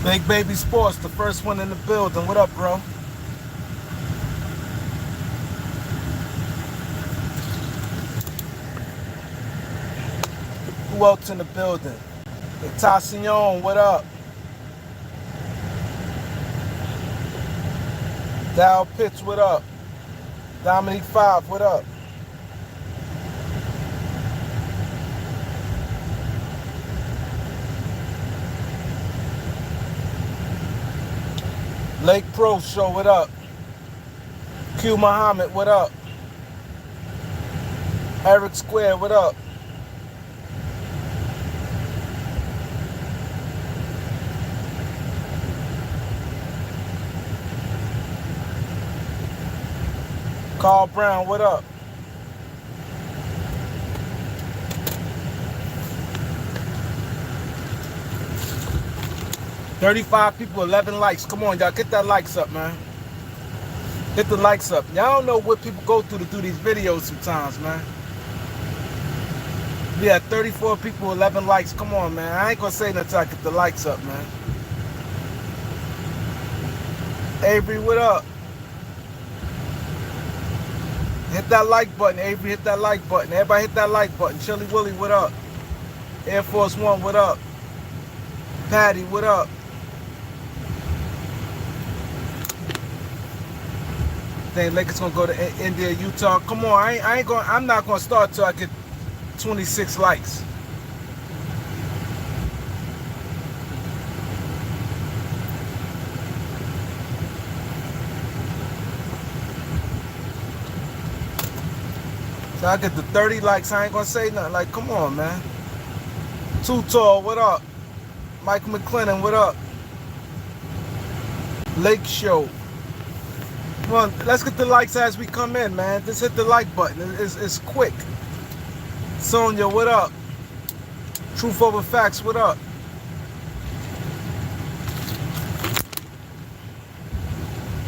Big Baby Sports, the first one in the building. What up, bro? Who else in the building? Itacion, what up? Dow Pitts, what up? Dominique 5, what up? Lake Pro Show, what up? Q Muhammad, what up? Eric Square, what up? Carl Brown, what up? $35 people, 11 likes. Come on, y'all, get that likes up, man. Hit the likes up. Y'all don't know what people go through to do these videos sometimes, man. Yeah, 34 people, 11 likes. Come on, man. I ain't gonna say nothing until I get the likes up, man. Avery, what up? Hit that like button, Avery. Hit that like button. Everybody hit that like button. Chili Willie, what up? Air Force One, what up? Patty, what up? Think Lakers gonna go to India, Utah. Come on, I'm not gonna start till I get 26 likes. So I get the 30 likes, I ain't gonna say nothing. Like, come on, man. Too Tall, what up? Mike McClennan, what up? Lake Show. Come on, let's get the likes as we come in, man. Just hit the like button. It's quick. Sonia, what up? Truth Over Facts, what up?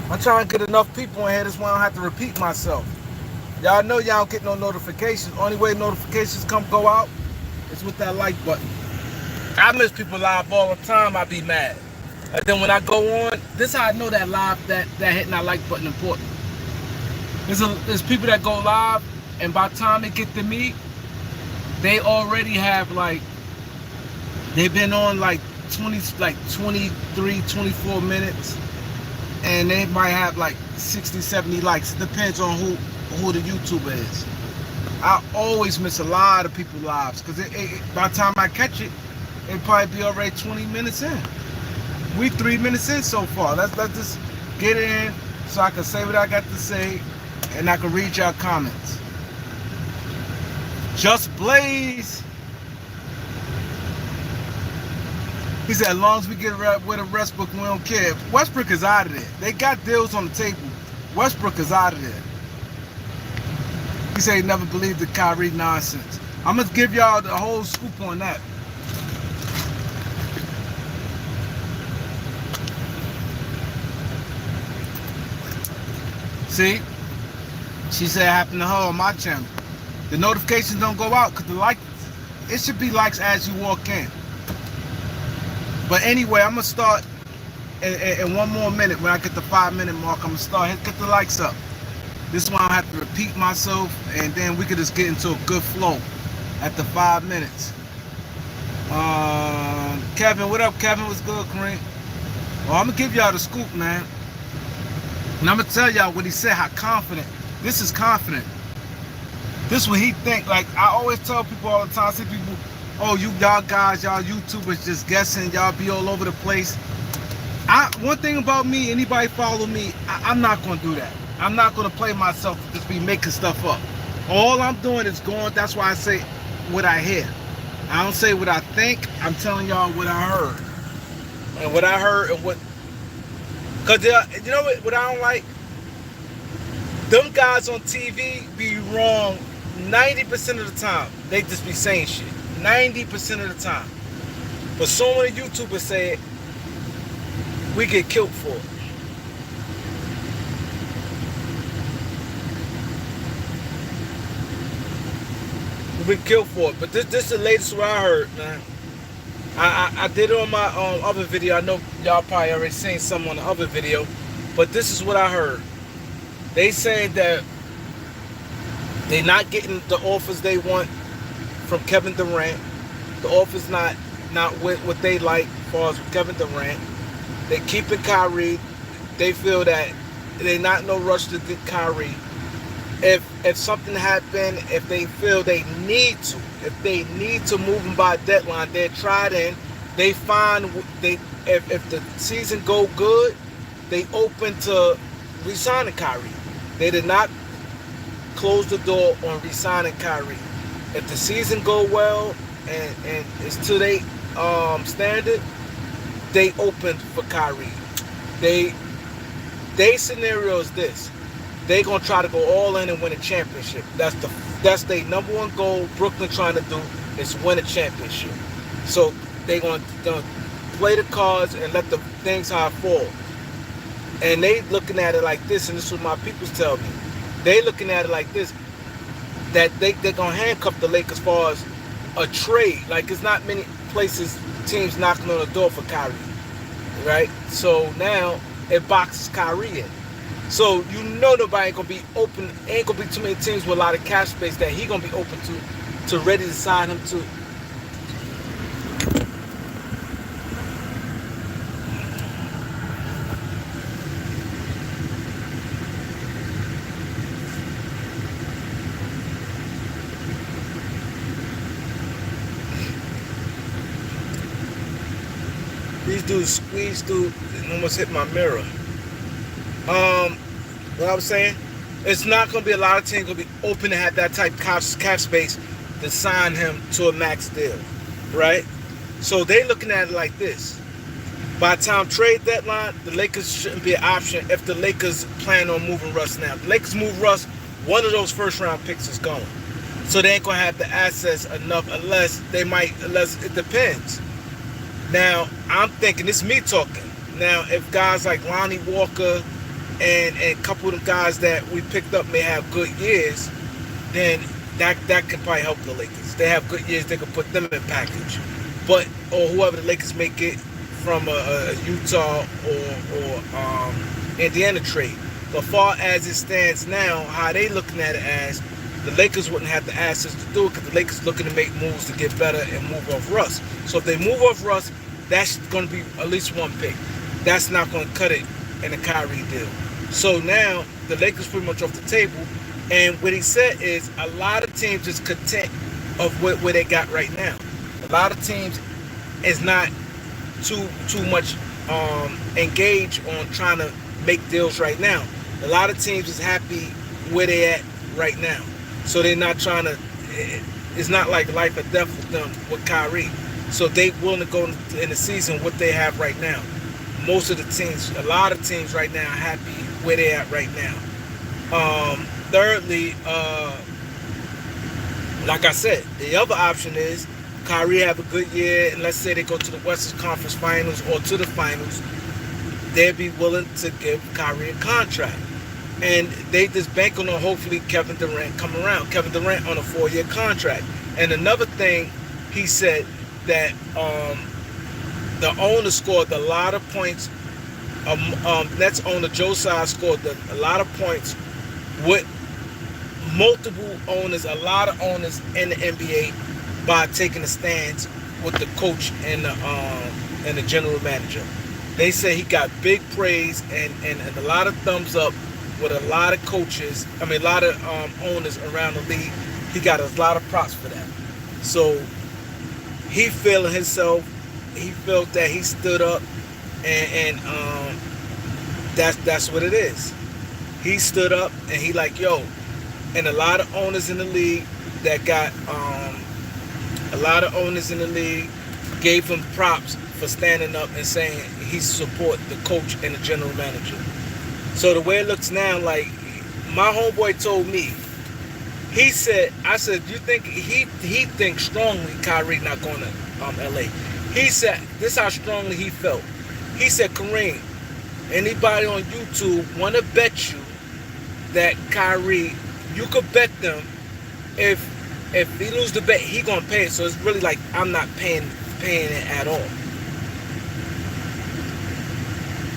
I'm trying to get enough people in here. That's why I don't have to repeat myself. Y'all know y'all don't get no notifications. Only way notifications go out is with that like button. I miss people live all the time. I be mad. And then when I go on, this is how I know that live, that hitting that like button important. There's people that go live, and by the time they get to me, they already have they've been on like 23, 24 minutes, and they might have like 60, 70 likes. It depends on who the YouTuber is. I always miss a lot of people lives because by the time I catch it, it'll probably be already 20 minutes in. We 3 minutes in so far. Let's just get in so I can say what I got to say and I can read y'all comments. Just Blaze. He said, as long as we get rid of Westbrook, we don't care. Westbrook is out of there. They got deals on the table. Westbrook is out of there. He said he never believed the Kyrie nonsense. I'm going to give y'all the whole scoop on that. See? She said it happened to her on my channel. The notifications don't go out because it should be likes as you walk in. But anyway, I'm going to start in 1 more minute. When I get the 5-minute mark, I'm going to start. Get the likes up. This one I have to repeat myself, and then we could just get into a good flow at the 5 minutes. Kevin, what up, Kevin? What's good, Kareem? Well, I'm going to give y'all the scoop, man. And I'm going to tell y'all what he said, how confident. This is confident. This is what he think. Like, I always tell people all the time, I see people, oh, y'all guys, y'all YouTubers just guessing, y'all be all over the place. One thing about me, anybody follow me, I'm not going to do that. I'm not going to play myself to just be making stuff up. All I'm doing is going, that's why I say what I hear. I don't say what I think, I'm telling y'all what I heard. And what I heard and what... Because, you know what I don't like? Them guys on TV be wrong 90% of the time. They just be saying shit. 90% of the time. But so many YouTubers say it, we get killed for it. We get killed for it. But this is the latest what I heard, man. I did it on my other video. I know y'all probably already seen some on the other video, but this is what I heard. They said that they're not getting the offers they want from Kevin Durant. The offer's not what they like as far as Kevin Durant. They keeping Kyrie. They feel that they're not in no rush to get Kyrie. If something happened, if they feel they need to move him by deadline, they're tried in. They find if the season go good, they open to resigning Kyrie. They did not close the door on resigning Kyrie. If the season go well and it's to their standard, they open for Kyrie. They scenario is this. They gonna try to go all in and win a championship. That's their number one goal. Brooklyn trying to do is win a championship. So they gonna play the cards and let the things how it fall. And they looking at it like this, and this is what my peoples tell me. They looking at it like this, that they're gonna handcuff the Lakers as far as a trade. Like it's not many places, teams knocking on the door for Kyrie, right? So now it boxes Kyrie in. So you know nobody ain't gonna be open. Ain't gonna be too many teams with a lot of cap space that he gonna be open to ready to sign him to. These dudes squeezed through and almost hit my mirror. What I was saying, it's not going to be a lot of teams going to be open to have that type of cap space to sign him to a max deal, right? So they looking at it like this. By the time trade deadline, the Lakers shouldn't be an option if the Lakers plan on moving Russ now. If the Lakers move Russ, one of those first round picks is gone. So they ain't going to have the assets enough unless it depends. Now, I'm thinking, this is me talking. Now, if guys like Lonnie Walker and a couple of the guys that we picked up may have good years, then that could probably help the Lakers. They have good years, they could put them in package. Or whoever the Lakers may get from a Utah or Indiana trade. But far as it stands now, how they looking at it as the Lakers wouldn't have the assets to do it because the Lakers looking to make moves to get better and move off Russ. So if they move off Russ, that's going to be at least one pick. That's not going to cut it in a Kyrie deal. So now the Lakers pretty much off the table. And what he said is a lot of teams is content of where they got right now. A lot of teams is not too much engaged on trying to make deals right now. A lot of teams is happy where they at right now. So they're not trying to, it's not like life or death with them with Kyrie. So they willing to go in the season what they have right now. Most of the teams, a lot of teams right now are happy where they at right now. Thirdly, like I said, the other option is Kyrie have a good year, and let's say they go to the Western Conference Finals or to the Finals, they'd be willing to give Kyrie a contract. And they just banking on hopefully Kevin Durant come around. Kevin Durant on a 4-year contract. And another thing he said that the owner scored a lot of points. Nets owner Joe Tsai scored a lot of points with multiple owners, a lot of owners in the NBA by taking a stance with the coach and the general manager. They say he got big praise and a lot of thumbs up with a lot of coaches. I mean, a lot of owners around the league. He got a lot of props for that. So he feeling himself. He felt that he stood up, and that's what it is. He stood up and he like, yo, and a lot of owners in the league that got a lot of owners in the league gave him props for standing up and saying he support the coach and the general manager. So the way it looks now, like my homeboy told me, he said, I said, you think he thinks strongly Kyrie not going to LA. He said, this is how strongly he felt. He said, Kareem, anybody on YouTube want to bet you that Kyrie, you could bet them if he lose the bet, he going to pay it. So it's really like I'm not paying paying it at all.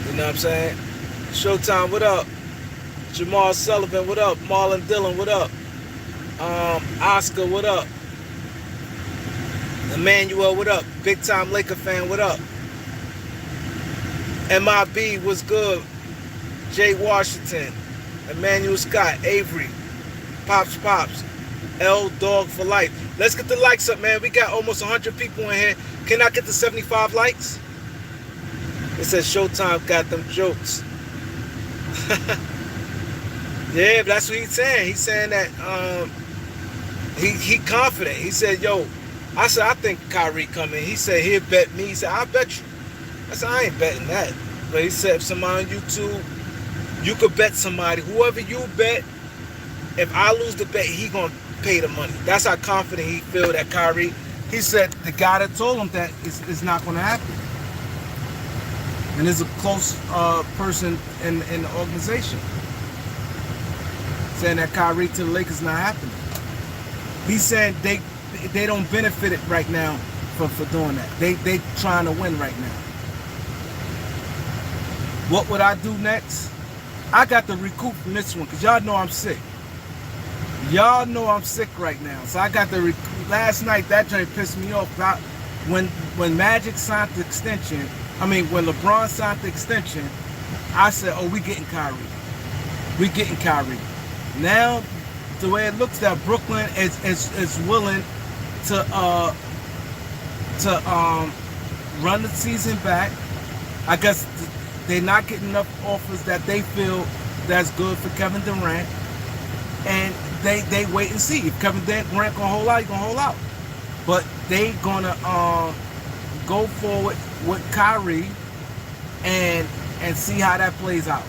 You know what I'm saying? Showtime, what up? Jamal Sullivan, what up? Marlon Dillon, what up? Oscar, what up? Emmanuel, what up? Big time Laker fan, what up? MIB, what's good? Jay Washington, Emmanuel Scott, Avery, Pops, L Dog for life. Let's get the likes up, man. We got almost 100 people in here. Can I get the 75 likes? It says Showtime got them jokes. Yeah, but that's what he's saying. He's saying that he confident. He said, yo, I said, I think Kyrie coming. He said, he'll bet me. He said, I'll bet you. I said, I ain't betting that. But he said, if somebody on YouTube, you could bet somebody. Whoever you bet, if I lose the bet, he going to pay the money. That's how confident he feel that Kyrie. He said the guy that told him that is not going to happen. And there's a close person in the organization saying that Kyrie to the Lakers not happening. He's saying they don't benefit it right now for doing that. They trying to win right now. What would I do next? I got to recoup from this one because y'all know I'm sick. Y'all know I'm sick right now. So I got to recoup. Last night that joint pissed me off. When Magic signed the extension, when LeBron signed the extension, I said, oh, we getting Kyrie. We getting Kyrie. Now, the way it looks, that Brooklyn is willing to run the season back. I guess they're not getting enough offers that they feel that's good for Kevin Durant, and they wait and see. If Kevin Durant gonna hold out, he's gonna hold out. But they gonna go forward with Kyrie and see how that plays out.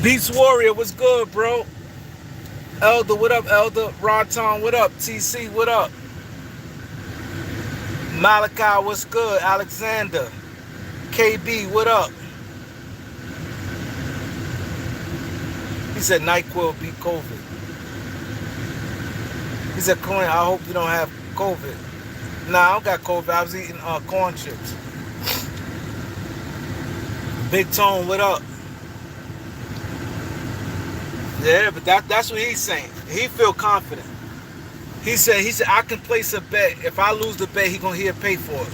Beast Warrior, what's good, bro? Elder, what up, Elder? Ronton, what up? TC, what up? Malachi, what's good? Alexander. KB, what up? He said NyQuil beat COVID. He said, Clint, I hope you don't have COVID. Nah, I don't got COVID. I was eating corn chips. Big Tone, what up? Yeah, but that's what he's saying. He feel confident. He said I can place a bet. If I lose the bet, he'll pay for it.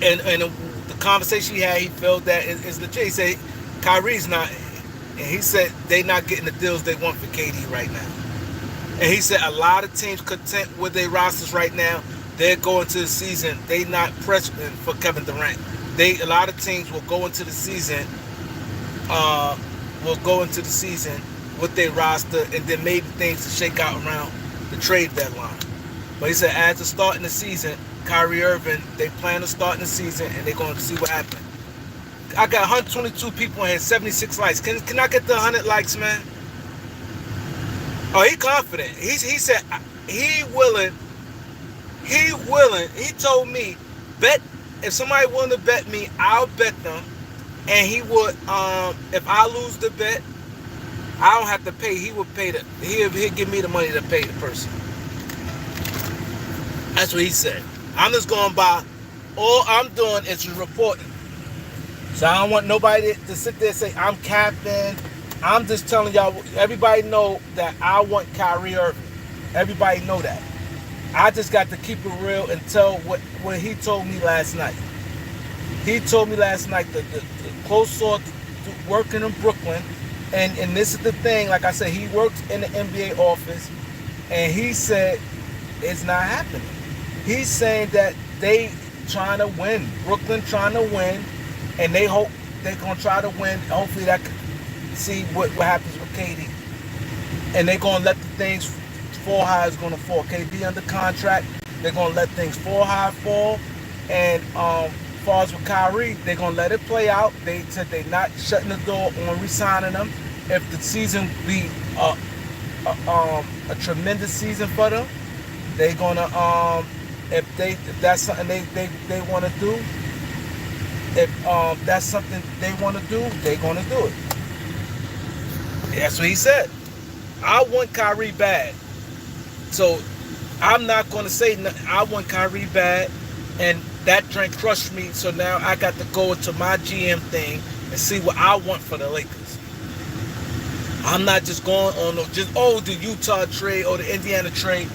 And the conversation he had, he felt that is legit. He said Kyrie's not, and he said they not getting the deals they want for KD right now. And he said a lot of teams content with their rosters right now. They're going to the season. They not pressing for Kevin Durant. A lot of teams will go into the season. With their roster, and then maybe things to shake out around the trade deadline. But he said, as to starting the season, Kyrie Irving, they plan to start in the season, and they're going to see what happens. I got 122 people in here, 76 likes. Can I get the 100 likes, man? Oh, he confident. He said he willing. He told me, bet if somebody willing to bet me, I'll bet them. And he would, if I lose the bet, I don't have to pay. He would pay he'll give me the money to pay the person. That's what he said. I'm just going by. All I'm doing is reporting. So I don't want nobody to sit there and say I'm capping. I'm just telling y'all. Everybody know that I want Kyrie Irving. Everybody know that. I just got to keep it real and tell what he told me last night. He told me last night that the close source working in Brooklyn. And this is the thing, like I said, he works in the NBA office, and he said it's not happening. He's saying that they trying to win, Brooklyn trying to win, and they hope they're going to try to win. Hopefully that can see what happens with KD. And they're going to let the things fall how it's going to fall. KD under contract, they're going to let things fall how it fall. And as far as with Kyrie, they're going to let it play out. They said they're not shutting the door on re-signing them. If the season be a tremendous season for them, they're gonna if that's something they want to do, if that's something they want to do, they're gonna do it. That's what he said. I want Kyrie bad. So I'm not going to say nothing. I want Kyrie bad, and that drink crushed me. So now I got to go into my GM thing and see what I want for the Lakers. I'm not just going on the Utah trade or the Indiana trade.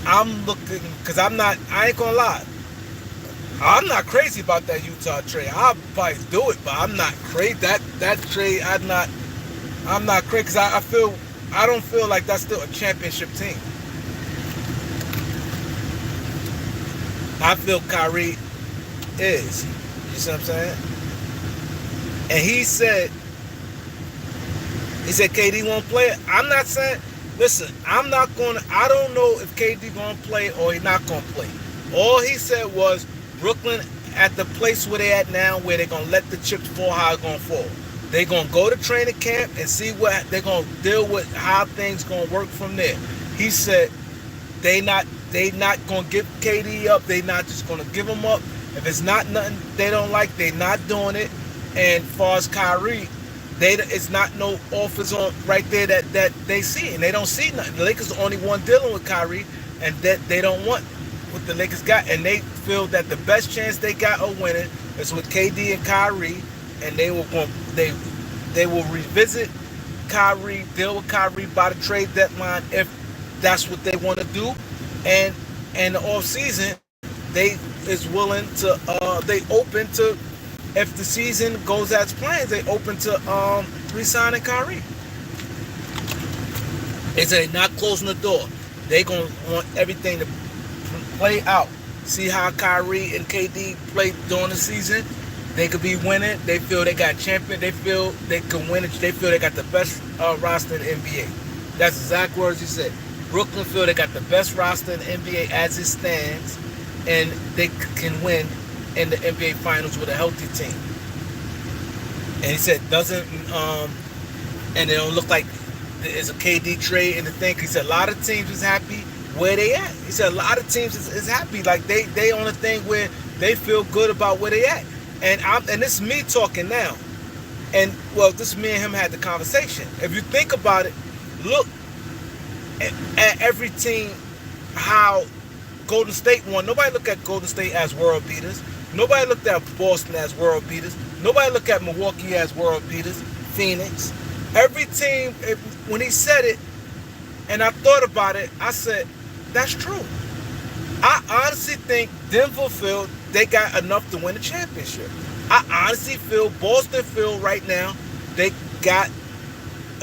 I'm looking, because I ain't going to lie. I'm not crazy about that Utah trade. I'll probably do it, but I'm not crazy. That trade, I'm not crazy, because I don't feel like that's still a championship team. I feel Kyrie is. You see what I'm saying? And he said KD won't play it. I'm not saying, listen, I don't know if KD gonna play or he's not gonna play. All he said was Brooklyn at the place where they at now, where they're gonna let the chips fall how it's gonna fall. They're gonna go to training camp and see what they're gonna deal with, how things gonna work from there. He said they not gonna give KD up. They not just gonna give him up. If it's not nothing they don't like, they not doing it. And as far as Kyrie, it's not no offers on right there that they see, and they don't see nothing. The Lakers are the only one dealing with Kyrie, and that they don't want what the Lakers got, and they feel that the best chance they got of winning is with KD and Kyrie, and they will revisit Kyrie, deal with Kyrie by the trade deadline if that's what they want to do, and the off season they open to, if the season goes as planned, they open to re-signing Kyrie. They say not closing the door. They gonna want everything to play out. See how Kyrie and KD play during the season. They could be winning. They feel they got champion. They feel they can win it. They feel they got the best roster in the NBA. That's exact words he said. Brooklyn feel they got the best roster in the NBA as it stands, and they can win in the NBA Finals with a healthy team. And he said and it don't look like it's a KD trade in the thing. He said a lot of teams is happy where they at. He said a lot of teams is happy, like they on a thing where they feel good about where they at. And this is me talking now. And well, this is me and him had the conversation. If you think about it, look at every team how Golden State won. Nobody looked at Golden State as world beaters. Nobody looked at Boston as world beaters. Nobody looked at Milwaukee as world beaters. Phoenix. Every team, when he said it, and I thought about it, I said, that's true. I honestly think Denver feel they got enough to win a championship. I honestly feel Boston feel right now they got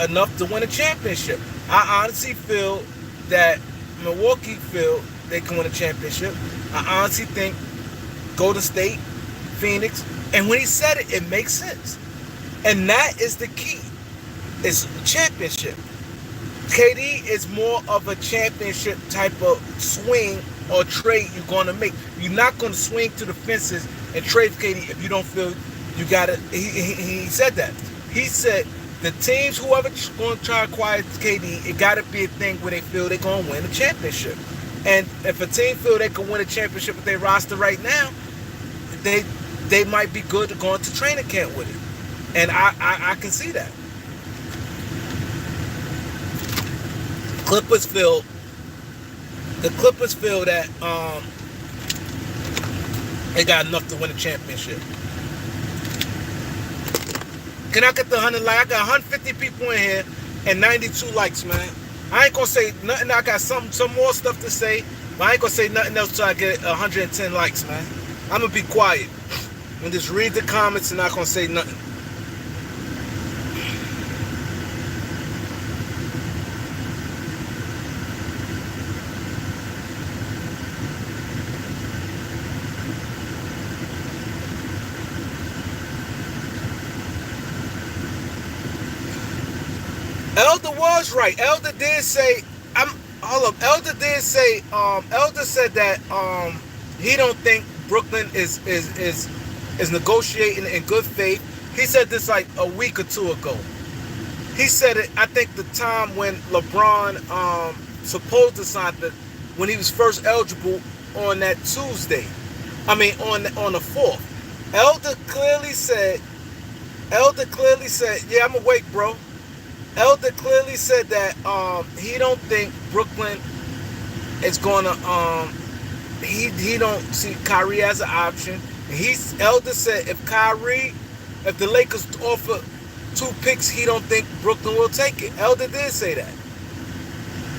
enough to win a championship. I honestly feel that Milwaukee feel they can win a championship. I honestly think Golden State, Phoenix, and when he said it, it makes sense. And that is the key. It's a championship. KD is more of a championship type of swing or trade you're going to make. You're not going to swing to the fences and trade KD if you don't feel you got it. He said that. He said the teams, whoever's going to try to acquire KD, it got to be a thing where they feel they're going to win a championship. And if a team feel they can win a championship with their roster right now, they might be good to go into training camp with it. And I can see that. The Clippers feel that they got enough to win a championship. Can I get the 100 likes? I got 150 people in here and 92 likes, man. I ain't gonna say nothing. I got some more stuff to say, but I ain't gonna say nothing else till I get 110 likes, man. I'm gonna be quiet and just read the comments and not gonna say nothing. Elder was right. Elder did say, Elder did say, Elder said that he don't think Brooklyn is negotiating in good faith. He said this like a week or two ago. He said it, I think the time when LeBron supposed to sign when he was first eligible on that Tuesday. I mean on the 4th. Elder clearly said, yeah, I'm awake, bro. Elder clearly said that he don't think Brooklyn is gonna he don't see Kyrie as an option. Elder said if the Lakers offer 2 picks, he don't think Brooklyn will take it. Elder did say that.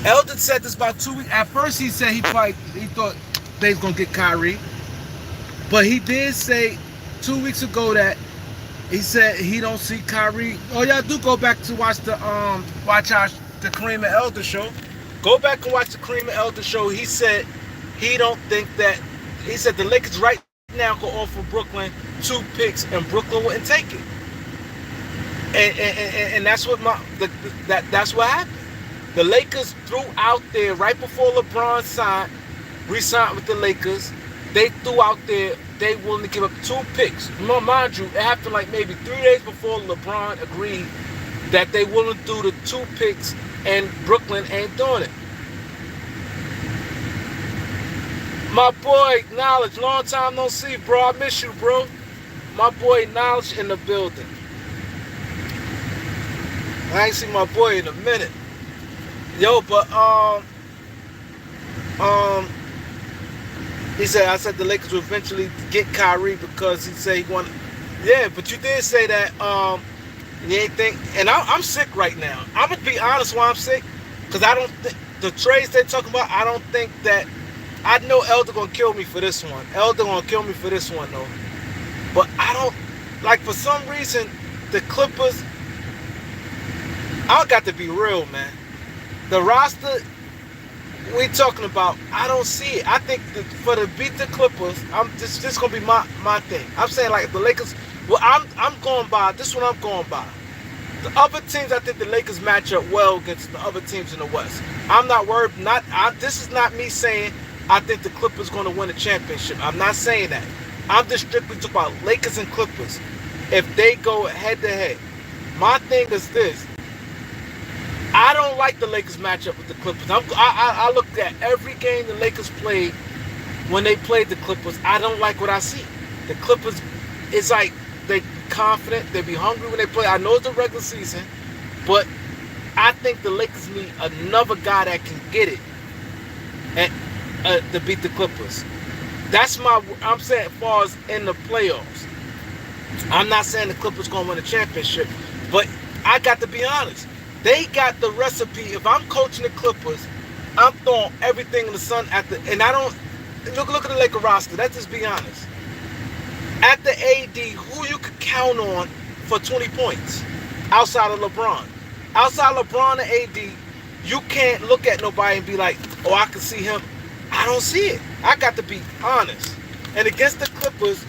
Elder said this about 2 weeks. At first, he said he thought they was gonna get Kyrie, but he did say 2 weeks ago that he said he don't see Kyrie. Oh, y'all do go back to watch the Kareem and Elder show. Go back and watch the Kareem and Elder show. He said he don't think that. He said the Lakers right now can offer Brooklyn 2 picks and Brooklyn wouldn't take it. And that's what that's what happened. The Lakers threw out there right before LeBron re-signed with the Lakers. They threw out there they willing to give up 2 picks. Mind you, it happened like maybe 3 days before LeBron agreed that they willing to do the 2 picks, and Brooklyn ain't doing it. My boy Knowledge, long time no see, bro. I miss you, bro. My boy Knowledge in the building. I ain't seen my boy in a minute. Yo, but he said, I said the Lakers will eventually get Kyrie because he said he wanted. Yeah, but you did say that you ain't think. And I'm sick right now. I'm gonna be honest why I'm sick, because I don't think the trades they're talking about. I don't think that. I know Elder gonna kill me for this one. Elder gonna kill me for this one though. But I don't like, for some reason the Clippers. I got to be real, man. The roster we talking about, I don't see it. I think that for the beat the Clippers, this gonna be my thing. I'm saying like the Lakers. Well, I'm going by this one. I'm going by the other teams. I think the Lakers match up well against the other teams in the West. I'm not worried. This is not me saying I think the Clippers going to win a championship. I'm not saying that. I'm just strictly talking about Lakers and Clippers. If they go head to head, my thing is this. I don't like the Lakers matchup with the Clippers. I looked at every game the Lakers played when they played the Clippers. I don't like what I see. The Clippers, it's like they confident, they be hungry when they play. I know it's the regular season, but I think the Lakers need another guy that can get it and to beat the Clippers. I'm saying as far as in the playoffs. I'm not saying the Clippers going to win a championship, but I got to be honest. They got the recipe. If I'm coaching the Clippers, I'm throwing everything in the sun and I don't look at the Lakers roster. Let's just be honest. At the AD, who you could count on for 20 points outside of LeBron? Outside LeBron and AD, you can't look at nobody and be like, oh, I can see him. I don't see it. I got to be honest. And against the Clippers,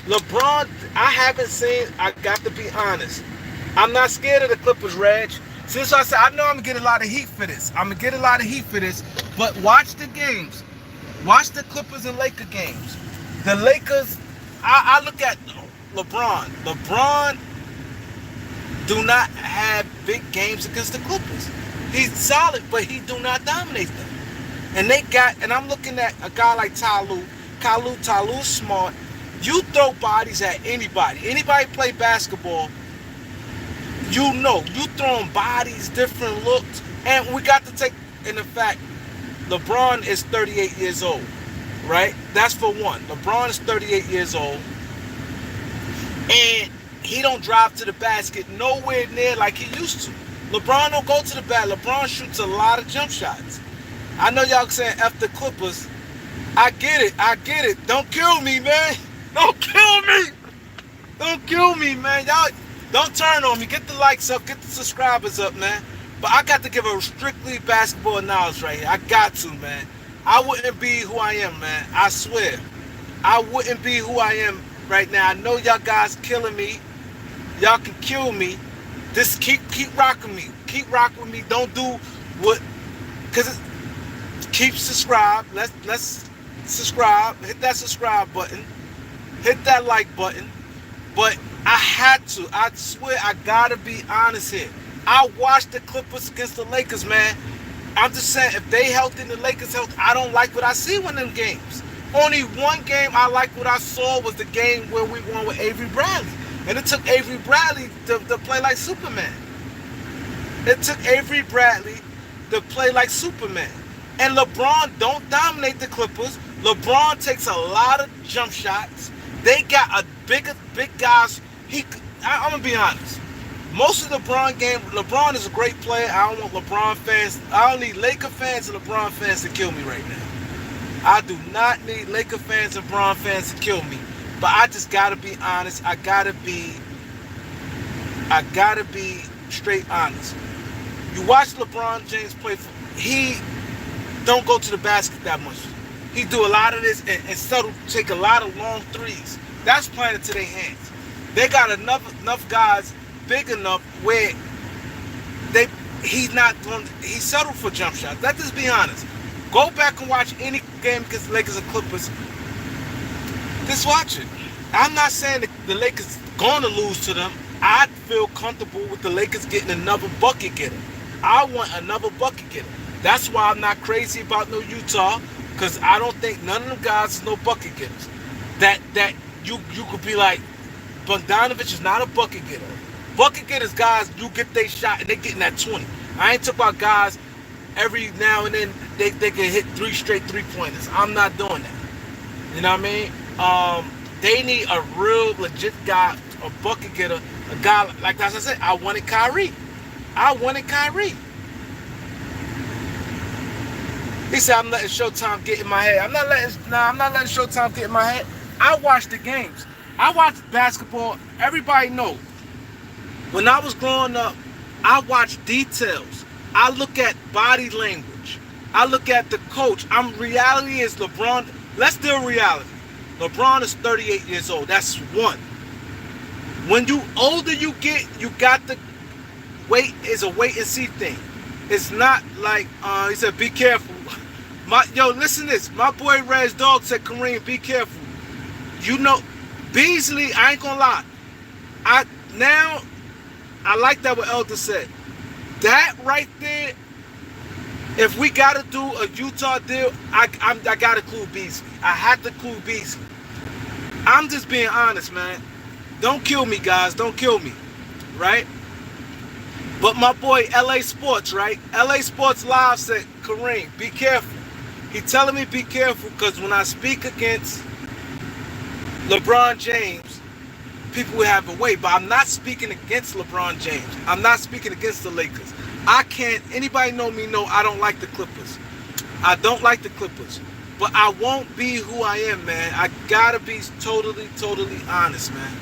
LeBron, I haven't seen. I got to be honest. I'm not scared of the Clippers, Reg. Since I said, I know I'm going to get a lot of heat for this. But watch the games. Watch the Clippers and Lakers games. The Lakers, I look at LeBron. LeBron do not have big games against the Clippers. He's solid, but he do not dominate them. And I'm looking at a guy like Tyloo. Tylu's smart. You throw bodies at anybody. Anybody play basketball, you know, you throwing bodies, different looks. And we got to take in the fact, LeBron is 38 years old, right? That's for one. LeBron is 38 years old. And he don't drive to the basket nowhere near like he used to. LeBron don't go to the basket. LeBron shoots a lot of jump shots. I know y'all saying F the Clippers. I get it. Don't kill me, man. Don't kill me, man. Y'all don't turn on me. Get the likes up. Get the subscribers up, man. But I got to give a strictly basketball knowledge right here. I got to, man. I wouldn't be who I am, man. I swear. I wouldn't be who I am right now. I know y'all guys killing me. Y'all can kill me. Just keep rocking me. Keep rocking with me. Don't do what... Because keep subscribe. Let's subscribe. Hit that subscribe button. Hit that like button. But I had to. I swear I gotta be honest here. I watched the Clippers against the Lakers, man. I'm just saying, if they healthy and the Lakers healthy, I don't like what I see in them games. Only one game I like what I saw was the game where we won with Avery Bradley. And it took Avery Bradley to play like Superman. It took Avery Bradley to play like Superman. And LeBron don't dominate the Clippers. LeBron takes a lot of jump shots. They got a big guys. I'm gonna be honest. Most of the LeBron game, LeBron is a great player. I don't want LeBron fans. I don't need Laker fans and LeBron fans to kill me right now. I do not need Laker fans and LeBron fans to kill me. But I just gotta be honest. I gotta be straight honest. You watch LeBron James play. He don't go to the basket that much. He do a lot of this and subtle, take a lot of long threes. That's playing into their hands. They got enough guys big enough where he's settled for jump shots. Let's just be honest. Go back and watch any game against the Lakers and Clippers. Just watch it. I'm not saying that the Lakers going to lose to them. I feel comfortable with the Lakers getting another bucket getter. I want another bucket getter. That's why I'm not crazy about no Utah, because I don't think none of them guys is no bucket getters. That you could be like, Bogdanovich is not a bucket getter. Bucket getters guys, you get their shot and they getting that 20. I ain't talking about guys every now and then they can hit 3 straight 3-pointers. I'm not doing that. You know what I mean? They need a real legit guy, a bucket getter, a guy like as I said. I wanted Kyrie. He said, I'm letting Showtime get in my head. I'm not letting Showtime get in my head. I watch the games. I watch basketball. Everybody knows. When I was growing up, I watched details. I look at body language. I look at the coach. Reality is LeBron. Let's deal reality. LeBron is 38 years old. That's one. When you older you get, you got the wait is a wait and see thing. It's not like he said, be careful. Listen to this. My boy Red's dog said, Kareem, be careful. You know, Beasley, I ain't gonna lie. I like that what Elder said. That right there, if we gotta do a Utah deal, I gotta include Beasley. I have to include Beasley. I'm just being honest, man. Don't kill me, guys. Don't kill me. Right? But my boy LA Sports, right? LA Sports Live said, Kareem, be careful. He telling me be careful because when I speak against LeBron James, people will have a way. But I'm not speaking against LeBron James. I'm not speaking against the Lakers. Anybody know me know I don't like the Clippers. I don't like the Clippers. But I won't be who I am, man. I gotta be totally honest, man.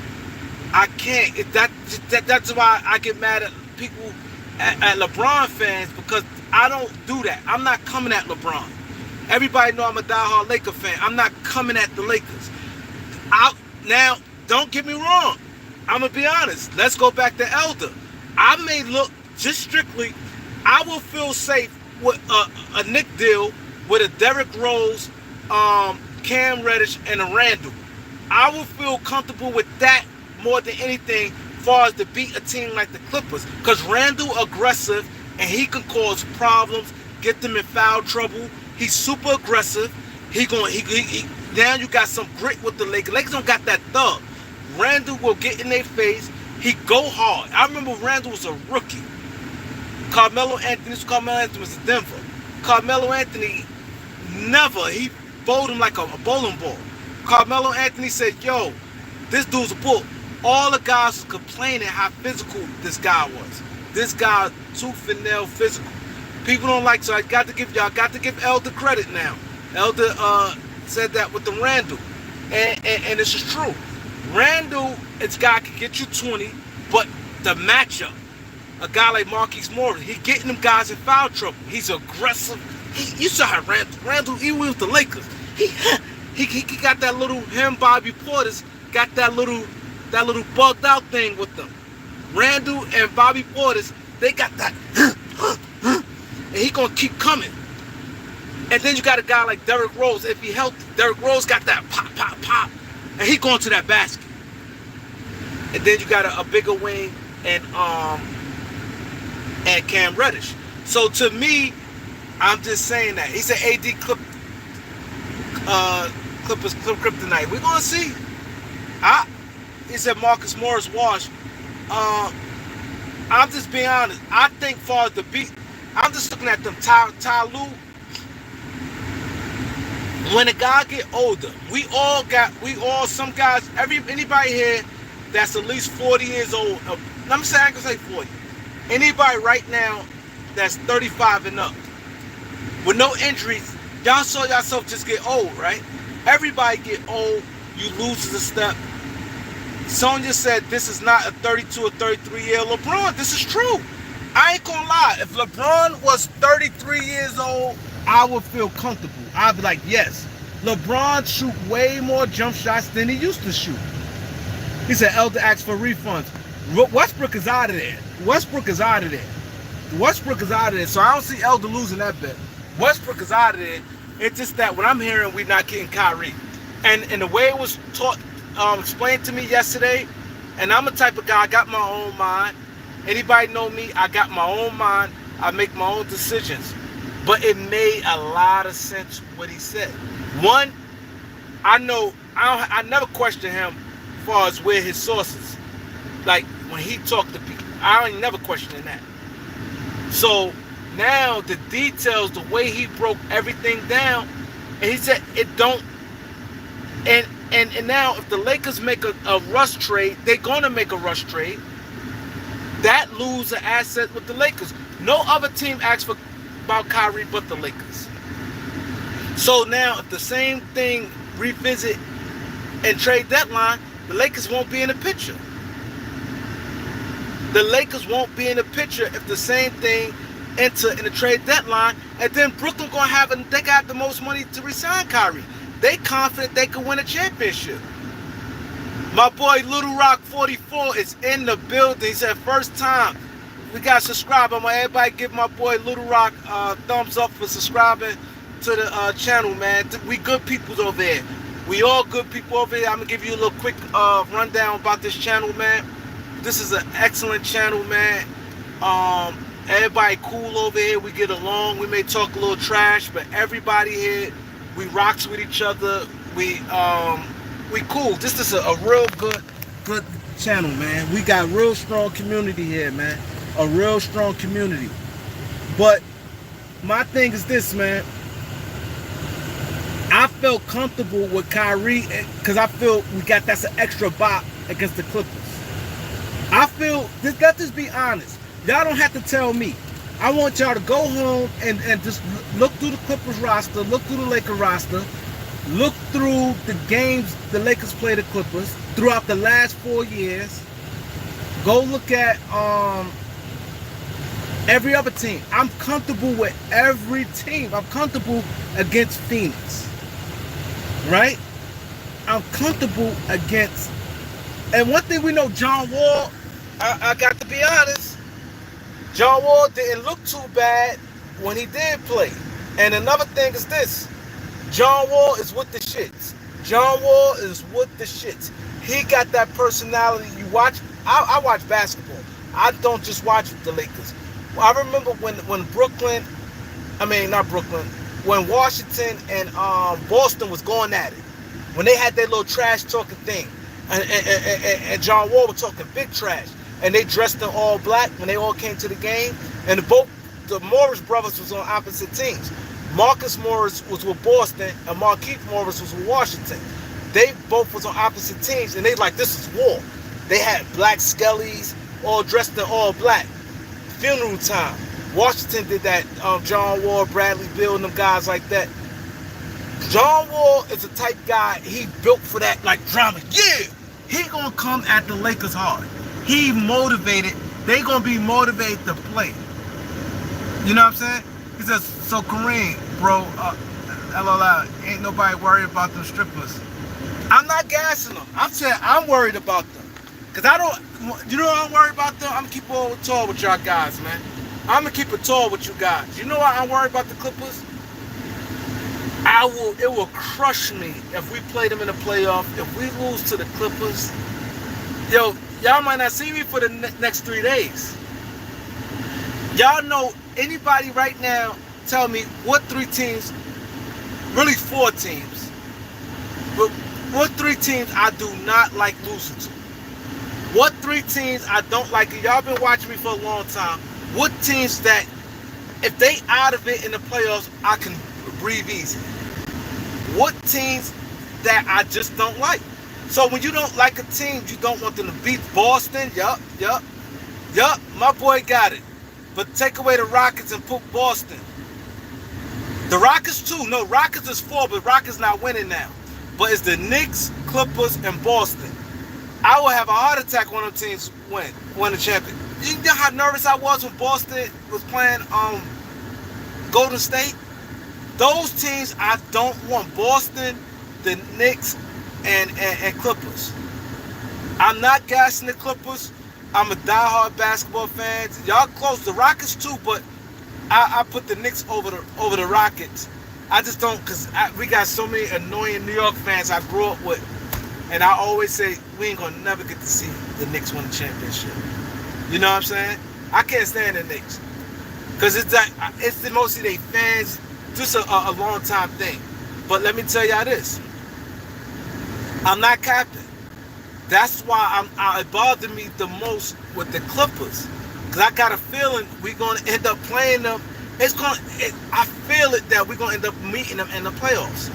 I can't. That's why I get mad at people, at LeBron fans, because I don't do that. I'm not coming at LeBron. Everybody know I'm a diehard Laker fan. I'm not coming at the Lakers. Now, don't get me wrong. I'm going to be honest. Let's go back to Elder. I may look just strictly, I will feel safe with a Nick deal with a Derrick Rose, Cam Reddish, and a Randall. I will feel comfortable with that more than anything as far as to beat a team like the Clippers. Because Randall aggressive and he can cause problems, get them in foul trouble. He's super aggressive. Now you got some grit with the Lakers. Lakers don't got that thug. Randall will get in their face. He go hard. I remember Randall was a rookie. Carmelo Anthony was in Denver. Carmelo Anthony he bowled him like a bowling ball. Carmelo Anthony said, yo, this dude's a bull. All the guys was complaining how physical this guy was. This guy tooth and nail physical. People don't like, so I got to give Elder credit now. Elder said that with the Randall. And it's just true. Randall, this guy can get you 20, but the matchup, a guy like Marquise Morris, he getting them guys in foul trouble. He's aggressive. You saw how Randall, he was with the Lakers. He got that little, Bobby Portis, got that little bugged out thing with them. Randall and Bobby Portis, they got that, and he gonna keep coming. And then you got a guy like Derrick Rose. If he healthy, Derrick Rose got that pop, and he going to that basket. And then you got a bigger wing and Cam Reddish. So to me, I'm just saying that. He said AD Clippers kryptonite. We're gonna see. He said Marcus Morris wash. I'm just being honest. I think far as the beat, I'm just looking at them. Ty Lue, when a guy get older, some guys, anybody here that's at least 40 years old, let me say, I can say 40. Anybody right now that's 35 and up, with no injuries, y'all saw yourself just get old, right? Everybody get old, you lose a step. Sonya said this is not a 32 or 33-year LeBron. This is true. I ain't gonna lie. If LeBron was 33 years old, I would feel comfortable. I'd be like, yes. LeBron shoot way more jump shots than he used to shoot. He said Elder asked for refunds. Westbrook is out of there. Westbrook is out of there. So I don't see Elder losing that bet. Westbrook is out of there. It's just that when I'm hearing we're not getting Kyrie. And the way it was explained to me yesterday, and I'm the type of guy, I got my own mind. Anybody know me? I got my own mind. I make my own decisions. But it made a lot of sense what he said. One, I never question him as far as where his sources. Like when he talked to people, I ain't never questioning that. So now the details, the way he broke everything down, and he said it don't. And now if the Lakers make a rush trade, they're gonna make a rush trade. That lose an asset with the Lakers. No other team asks about Kyrie but the Lakers. So now if the same thing revisit and trade deadline, the Lakers won't be in the picture. The Lakers won't be in the picture if the same thing enter in the trade deadline, and then Brooklyn they got the most money to resign Kyrie. They confident they could win a championship. My boy Little Rock 44 is in the building. He said first time. We got to subscribe. I want everybody give my boy Little Rock thumbs up for subscribing to the channel, man. We good people over here. We all good people over here. I'm going to give you a little quick rundown about this channel, man. This is an excellent channel, man. Everybody cool over here. We get along. We may talk a little trash, but everybody here, we rocks with each other. We cool. This is a real good channel, man. We got real strong community here, man. A real strong community. But my thing is this, man. I felt comfortable with Kyrie because I feel that's an extra bop against the Clippers. I feel, let's just be honest. Y'all don't have to tell me. I want y'all to go home and just look through the Clippers roster, look through the Lakers roster, look through the games the Lakers play the Clippers throughout the last 4 years. Go look at every other team. I'm comfortable with every team. I'm comfortable against Phoenix. Right? I'm comfortable against. And one thing we know, John Wall, I got to be honest, John Wall didn't look too bad when he did play. And another thing is this, John Wall is with the shits. John Wall is with the shits. He got that personality. You watch, I watch basketball. I don't just watch the Lakers. I remember when when Washington and Boston was going at it, when they had that little trash talking thing, and John Wall was talking big trash, and they dressed in all black when they all came to the game, and the Morris brothers was on opposite teams. Marcus Morris was with Boston, and Markieff Morris was with Washington. They both was on opposite teams, and they like, this is war. They had black skellies, all dressed in all black. Funeral time. Washington did that. John Wall, Bradley Beal, and them guys like that. John Wall is a type guy, he built for that like drama. Yeah, he gonna come at the Lakers hard. He motivated. They gonna be motivated to play. You know what I'm saying? He says, so Kareem, bro, LOL, ain't nobody worried about them strippers. I'm not gassing them. I'm saying I'm worried about them. Cause you know what I'm worried about them? I'm gonna keep it tall with y'all guys, man. I'm gonna keep it tall with you guys. You know why I'm worried about the Clippers? It will crush me if we play them in the playoff. If we lose to the Clippers, yo, y'all might not see me for the next 3 days. Y'all know anybody right now, tell me what 3 teams, really 4 teams, but what 3 teams I do not like losing to? What 3 three teams I don't like. Y'all been watching me for a long time. What teams that, if they out of it in the playoffs, I can breathe easy? What teams that I just don't like? So when you don't like a team, you don't want them to beat Boston. Yup. My boy got it. But take away the Rockets and put Boston. The Rockets too. No, Rockets is 4, but Rockets not winning now. But it's the Knicks, Clippers, and Boston. I would have a heart attack when them teams win the champion. You know how nervous I was when Boston was playing Golden State? Those teams I don't want. Boston, the Knicks, and Clippers. I'm not gassing the Clippers. I'm a diehard basketball fan. Y'all close. The Rockets too, but I put the Knicks over the Rockets. I just don't, because we got so many annoying New York fans I grew up with. And I always say, we ain't going to never get to see the Knicks win the championship. You know what I'm saying? I can't stand the Knicks. Because it's the mostly they fans, just a long time thing. But let me tell y'all this. I'm not capping. That's why it bothered me the most with the Clippers. Because I got a feeling we're going to end up playing them. I feel it that we're going to end up meeting them in the playoffs.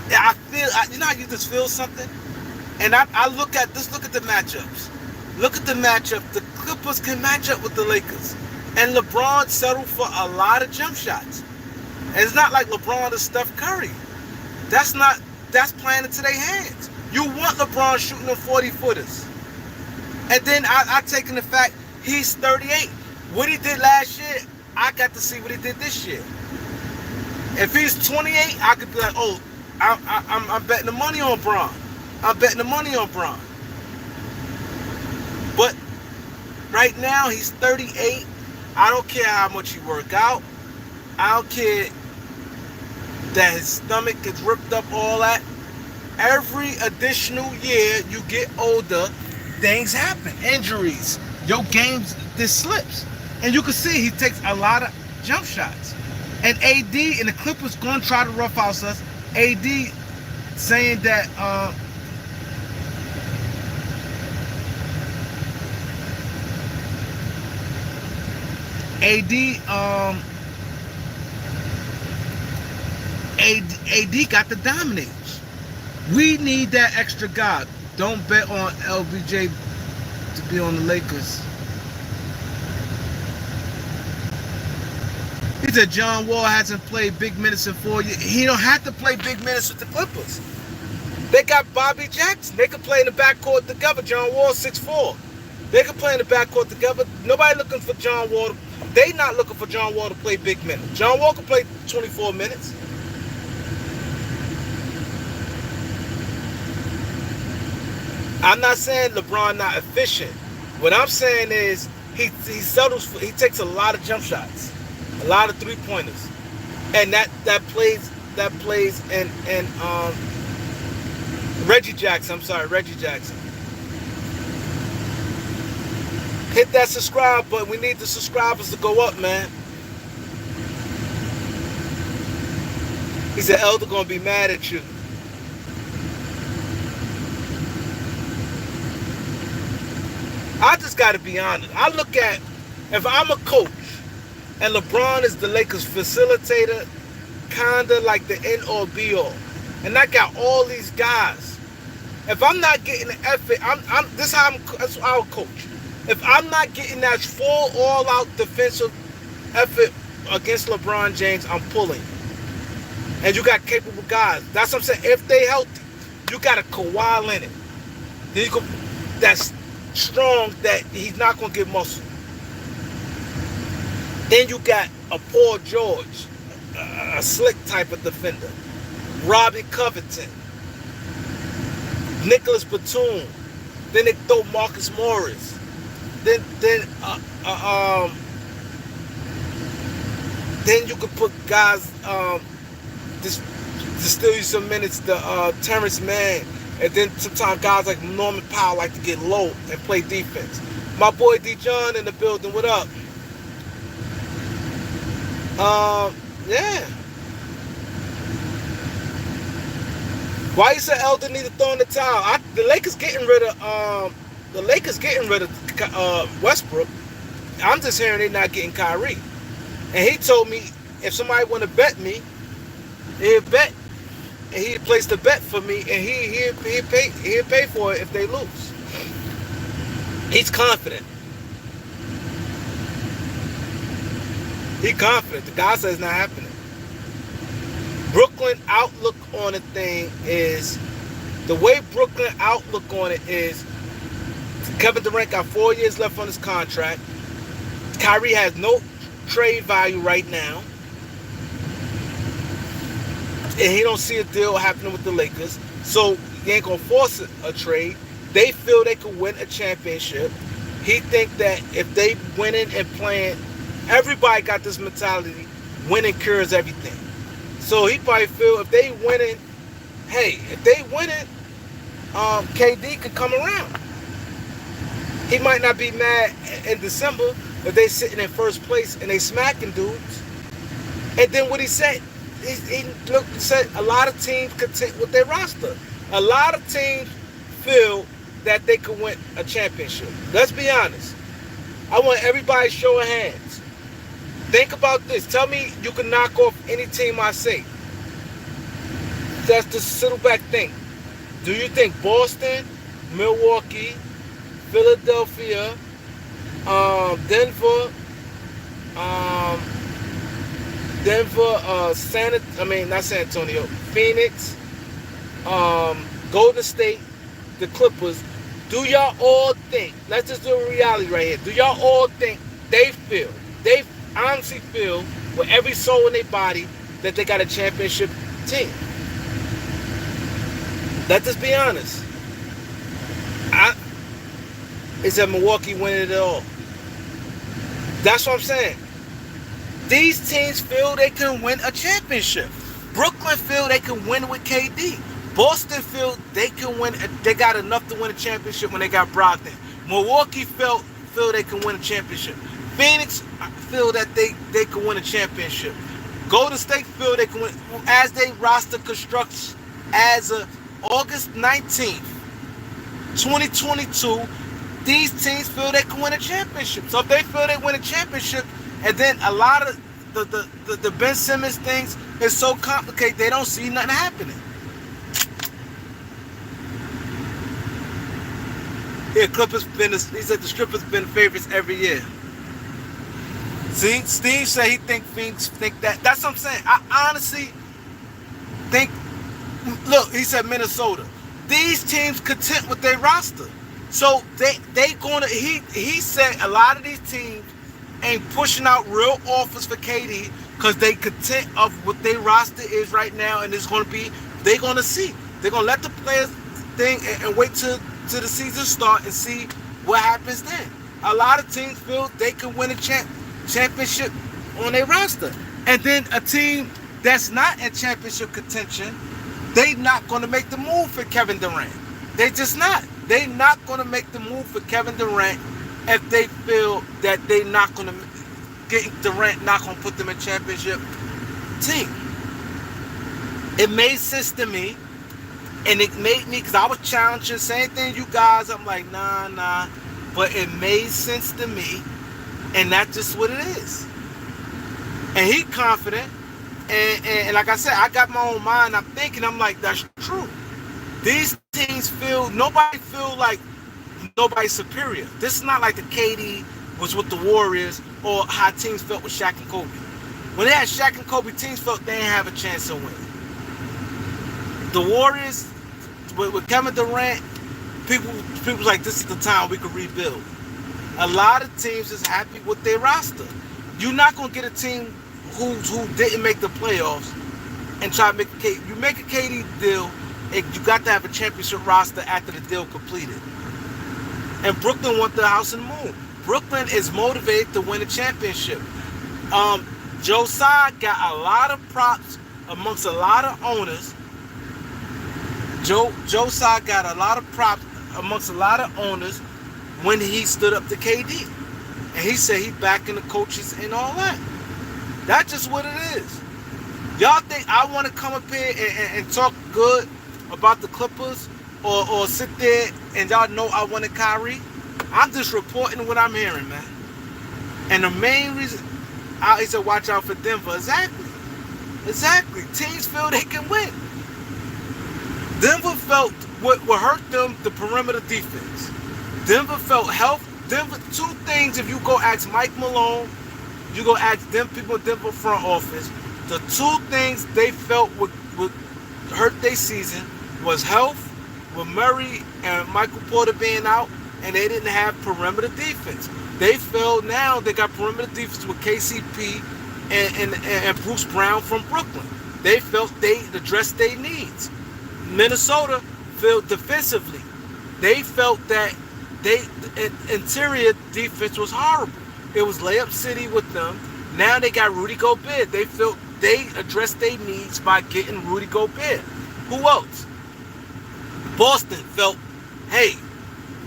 You know how you just feel something? And I look at the matchups. Look at the matchup. The Clippers can match up with the Lakers. And LeBron settled for a lot of jump shots. And it's not like LeBron is Steph Curry. That's playing into their hands. You want LeBron shooting them 40-footers. And then I take in the fact he's 38. What he did last year, I got to see what he did this year. If he's 28, I could be like, oh, I'm betting the money on Bron. I'm betting the money on Bron. But right now, he's 38. I don't care how much he work out. I don't care that his stomach gets ripped up, all that. Every additional year you get older, things happen. Injuries. Your games, this slips. And you can see he takes a lot of jump shots. And AD and the Clippers going to try to roughhouse us. AD saying that AD got the dominate. We need that extra guy. Don't bet on LBJ to be on the Lakers. He said John Wall hasn't played big minutes in 4 years. He don't have to play big minutes with the Clippers. They got Bobby Jackson. They can play in the backcourt together. John Wall 6'4". They can play in the backcourt together. Nobody looking for John Wall. They not looking for John Wall to play big minutes. John Wall can play 24 minutes. I'm not saying LeBron not efficient. What I'm saying is he settles for, he takes a lot of jump shots, a lot of 3-pointers, and that plays in Reggie Jackson. I'm sorry, Reggie Jackson. Hit that subscribe button. We need the subscribers to go up, man. He said Elder gonna be mad at you. I just got to be honest. I look at, if I'm a coach and LeBron is the Lakers facilitator, kind of like the end all be all, and I got all these guys. If I'm not getting the effort, that's how I'll coach. If I'm not getting that full all-out defensive effort against LeBron James, I'm pulling. And you got capable guys. That's what I'm saying. If they healthy, you got a Kawhi Leonard. Then you go, that's strong, that he's not going to get muscle. Then you got a Paul George, a slick type of defender. Robbie Covington. Nicholas Batum. Then they throw Marcus Morris. Then you could put guys to steal you some minutes, Terrence Mann. And then sometimes guys like Norman Powell like to get low and play defense. My boy D. John in the building. What up? Yeah. Why you say Elder need to throw in the towel? The Lakers getting rid of the Lakers getting rid of Westbrook. I'm just hearing they're not getting Kyrie. And he told me if somebody want to bet me, he'd bet, and he'd place the bet for me, and he'd pay for it if they lose. He's confident. He's confident. The guy says it's not happening. Brooklyn outlook on the thing is, the way Brooklyn outlook on it is, Kevin Durant got 4 years left on his contract. Kyrie has no trade value right now. And he don't see a deal happening with the Lakers. So he ain't going to force a trade. They feel they could win a championship. He think that if they winning and playing, everybody got this mentality, winning cures everything. So he probably feel if they winning, hey, if they winning, KD could come around. He might not be mad in December if they sitting in first place and they smacking dudes. And then what he said, he said a lot of teams content with their roster. A lot of teams feel that they could win a championship. Let's be honest. I want everybody show of hands. Think about this. Tell me you can knock off any team I say. That's the sit back thing. Do you think Boston, Milwaukee, Philadelphia, Denver, not San Antonio, Phoenix, Golden State, the Clippers, do y'all all think, let's just do a reality right here, do y'all all think they honestly feel with every soul in their body that they got a championship team? Let's just be honest. Is that Milwaukee winning it all? That's what I'm saying. These teams feel they can win a championship. Brooklyn feel they can win with KD. Boston feel they can win. They got enough to win a championship when they got Brogdon. Milwaukee feel they can win a championship. Phoenix feel that they can win a championship. Golden State feel they can win as they roster constructs as of August 19th, 2022. These teams feel they can win a championship. So if they feel they win a championship, and then a lot of the Ben Simmons things is so complicated, they don't see nothing happening. Yeah, Clippers he said the strippers been favorites every year. See, Steve said he think that. That's what I'm saying. I honestly think. Look, he said Minnesota. These teams content with their roster. So they gonna he said a lot of these teams ain't pushing out real offers for KD because they content of what their roster is right now, and it's gonna be they're gonna see. They're gonna let the players thing and wait till the season start and see what happens then. A lot of teams feel they can win a championship on their roster. And then a team that's not in championship contention, they not gonna make the move for Kevin Durant. They just not. They not going to make the move for Kevin Durant if they feel that they not going to get Durant, not going to put them in championship team. It made sense to me, and it made me, because I was challenging, same thing you guys, I'm like, nah, but it made sense to me, and that's just what it is. And he confident, and like I said, I got my own mind, I'm thinking, I'm like, that's true. These teams nobody feel like nobody's superior. This is not like the KD was with the Warriors or how teams felt with Shaq and Kobe. When they had Shaq and Kobe, teams felt they didn't have a chance to win. The Warriors, with Kevin Durant, people was like, this is the time we could rebuild. A lot of teams is happy with their roster. You're not going to get a team who didn't make the playoffs and try to make a KD. You make a KD deal, you got to have a championship roster after the deal completed. And Brooklyn want the house and moon. Brooklyn is motivated to win a championship. Joe Tsai got a lot of props amongst a lot of owners. Joe Tsai got a lot of props amongst a lot of owners when he stood up to KD. And he said he backing the coaches and all that. That's just what it is. Y'all think I want to come up here and talk good about the Clippers or sit there and y'all know I wanted Kyrie. I'm just reporting what I'm hearing, man. And the main reason he said watch out for Denver. Exactly. Teams feel they can win. Denver felt what hurt them, the perimeter defense. Denver felt health. Denver, two things, if you go ask Mike Malone, you go ask them people in Denver front office, the two things they felt would hurt their season was health, with Murray and Michael Porter being out, and they didn't have perimeter defense. They felt now they got perimeter defense with KCP and Bruce Brown from Brooklyn. They felt they addressed their needs. Minnesota felt defensively. They felt that interior defense was horrible. It was layup city with them. Now they got Rudy Gobert. They felt they addressed their needs by getting Rudy Gobert. Who else? Boston felt, hey,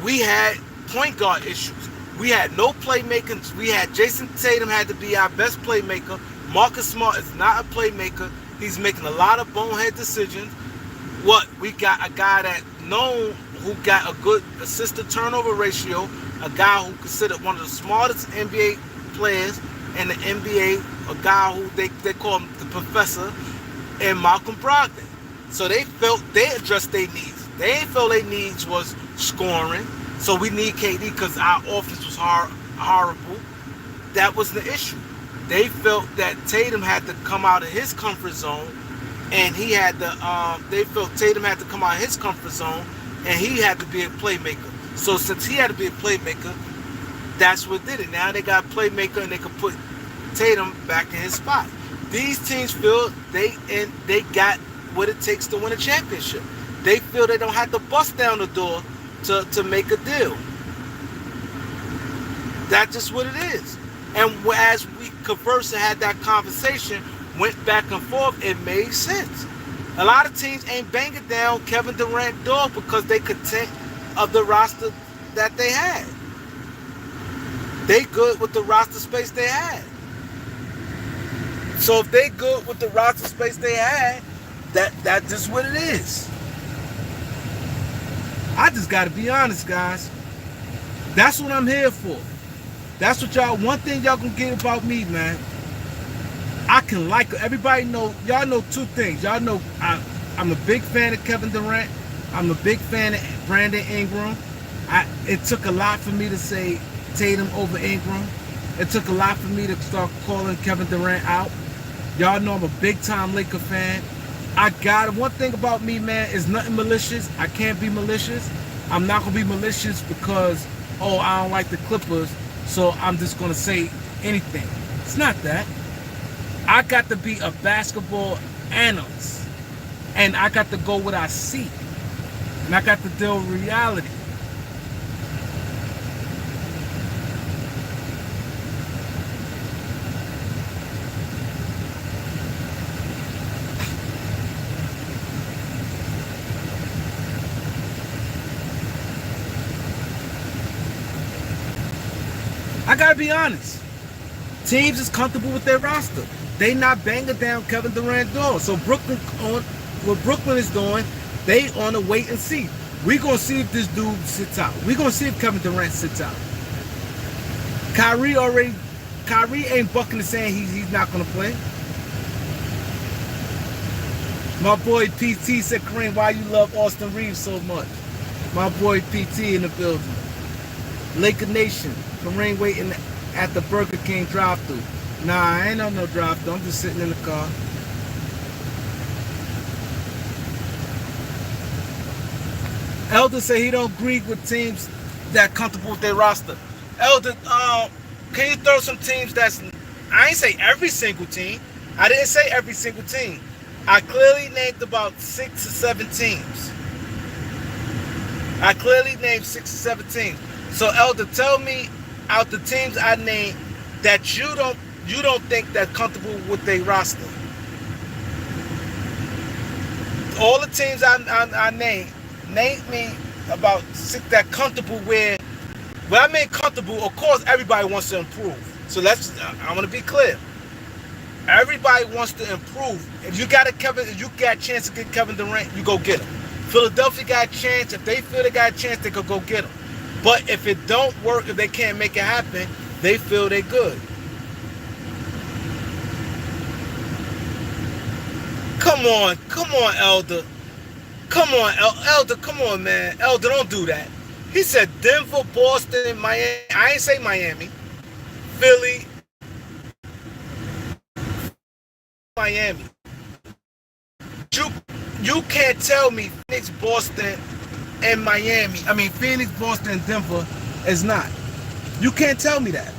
we had point guard issues. We had no playmakers. We had Jason Tatum had to be our best playmaker. Marcus Smart is not a playmaker. He's making a lot of bonehead decisions. We got a guy that known who got a good assist to turnover ratio, a guy who considered one of the smartest NBA players in the NBA, a guy who they call him the professor, and Malcolm Brogdon. So they felt they addressed their needs. They ain't felt their needs was scoring. So we need KD because our offense was horrible. That was the issue. They felt that Tatum had to come out of his comfort zone, and he had to. They felt Tatum had to come out of his comfort zone, and he had to be a playmaker. So since he had to be a playmaker, that's what did it. Now they got a playmaker, and they can put Tatum back in his spot. These teams feel they got what it takes to win a championship. They feel they don't have to bust down the door to make a deal. That's just what it is. And as we conversed and had that conversation, went back and forth, it made sense. A lot of teams ain't banging down Kevin Durant's door because they content of the roster that they had. They good with the roster space they had. So if they good with the roster space they had, that's just what it is. I just gotta be honest, guys. That's what I'm here for. That's what y'all, one thing y'all gonna get about me, man. I can like, everybody know, y'all know two things. Y'all know I'm a big fan of Kevin Durant. I'm a big fan of Brandon Ingram. It took a lot for me to say Tatum over Ingram. It took a lot for me to start calling Kevin Durant out. Y'all know I'm a big time Laker fan. One thing about me, man, is nothing malicious. I can't be malicious. I'm not gonna be malicious because, I don't like the Clippers, so I'm just gonna say anything. It's not that. I got to be a basketball analyst, and I got to go what I see, and I got to deal with reality. I gotta be honest. Teams is comfortable with their roster. They not banging down Kevin Durant's door. So what Brooklyn is doing, they on a wait and see. We gonna see if this dude sits out. We gonna see if Kevin Durant sits out. Kyrie ain't bucking and saying he's not gonna play. My boy PT said, Kareem, why you love Austin Reeves so much? My boy PT in the building. Laker Nation. Kareem waiting at the Burger King drive-thru. Nah, I ain't on no drive-thru. I'm just sitting in the car. Elder say he don't agree with teams that comfortable with their roster. Elder, can you throw some teams that's... I ain't say every single team. I didn't say every single team. I clearly named about 6 or 7 teams. I clearly named 6 or 7 teams. So Elder, tell me out the teams I named that you don't think that comfortable with their roster. All the teams I named, name me about 6 that comfortable where. When I mean comfortable, of course everybody wants to improve. So I want to be clear. Everybody wants to improve. If you got a chance to get Kevin Durant, you go get him. Philadelphia got a chance. If they feel they got a chance, they could go get them. But if it don't work, if they can't make it happen, they feel they good. Come on, Elder. Come on, Elder. Come on, man. Elder, don't do that. He said Denver, Boston, Miami. I ain't say Miami. Philly, Miami. You can't tell me Phoenix, Boston, and Miami. I mean, Phoenix, Boston, and Denver is not. You can't tell me that.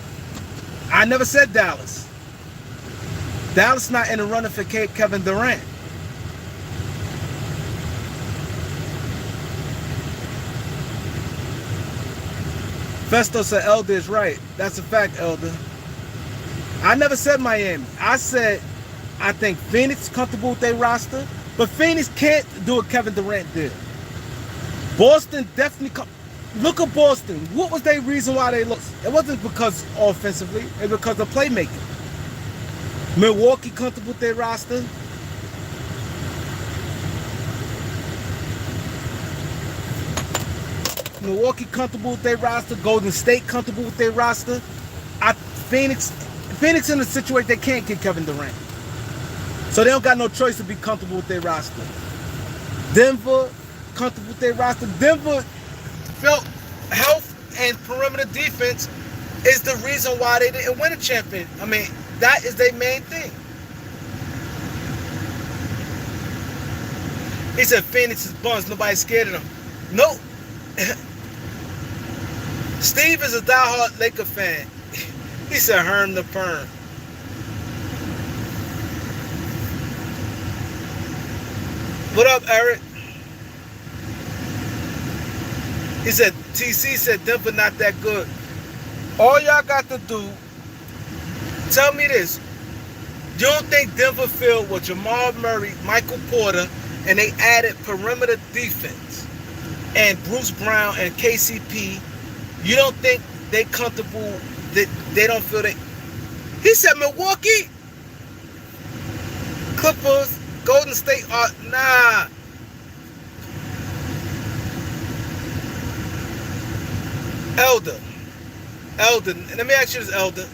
I never said Dallas. Dallas not in the running for Kevin Durant. Festo said Elder is right. That's a fact, Elder. I never said Miami. I said I think Phoenix comfortable with their roster, but Phoenix can't do what Kevin Durant did. Boston definitely. Look at Boston. What was their reason why they lost? It wasn't because offensively. It was because of playmaking. Milwaukee comfortable with their roster. Milwaukee comfortable with their roster. Golden State comfortable with their roster. Phoenix in a situation they can't get Kevin Durant. So they don't got no choice to be comfortable with their roster. Denver comfortable with their roster. Denver felt health and perimeter defense is the reason why they didn't win a champion. I mean, that is their main thing. He said Phoenix is buns. Nobody's scared of them. No. Steve is a diehard Laker fan. He said Herm the Perm. What up, Eric? He said TC said Denver not that good. All y'all got to do, tell me this. You don't think Denver filled with Jamal Murray, Michael Porter, and they added perimeter defense and Bruce Brown and KCP? You don't think they comfortable, that they don't feel that? He said Milwaukee, Clippers, Golden State are, nah. Elder, let me ask you this, Elder.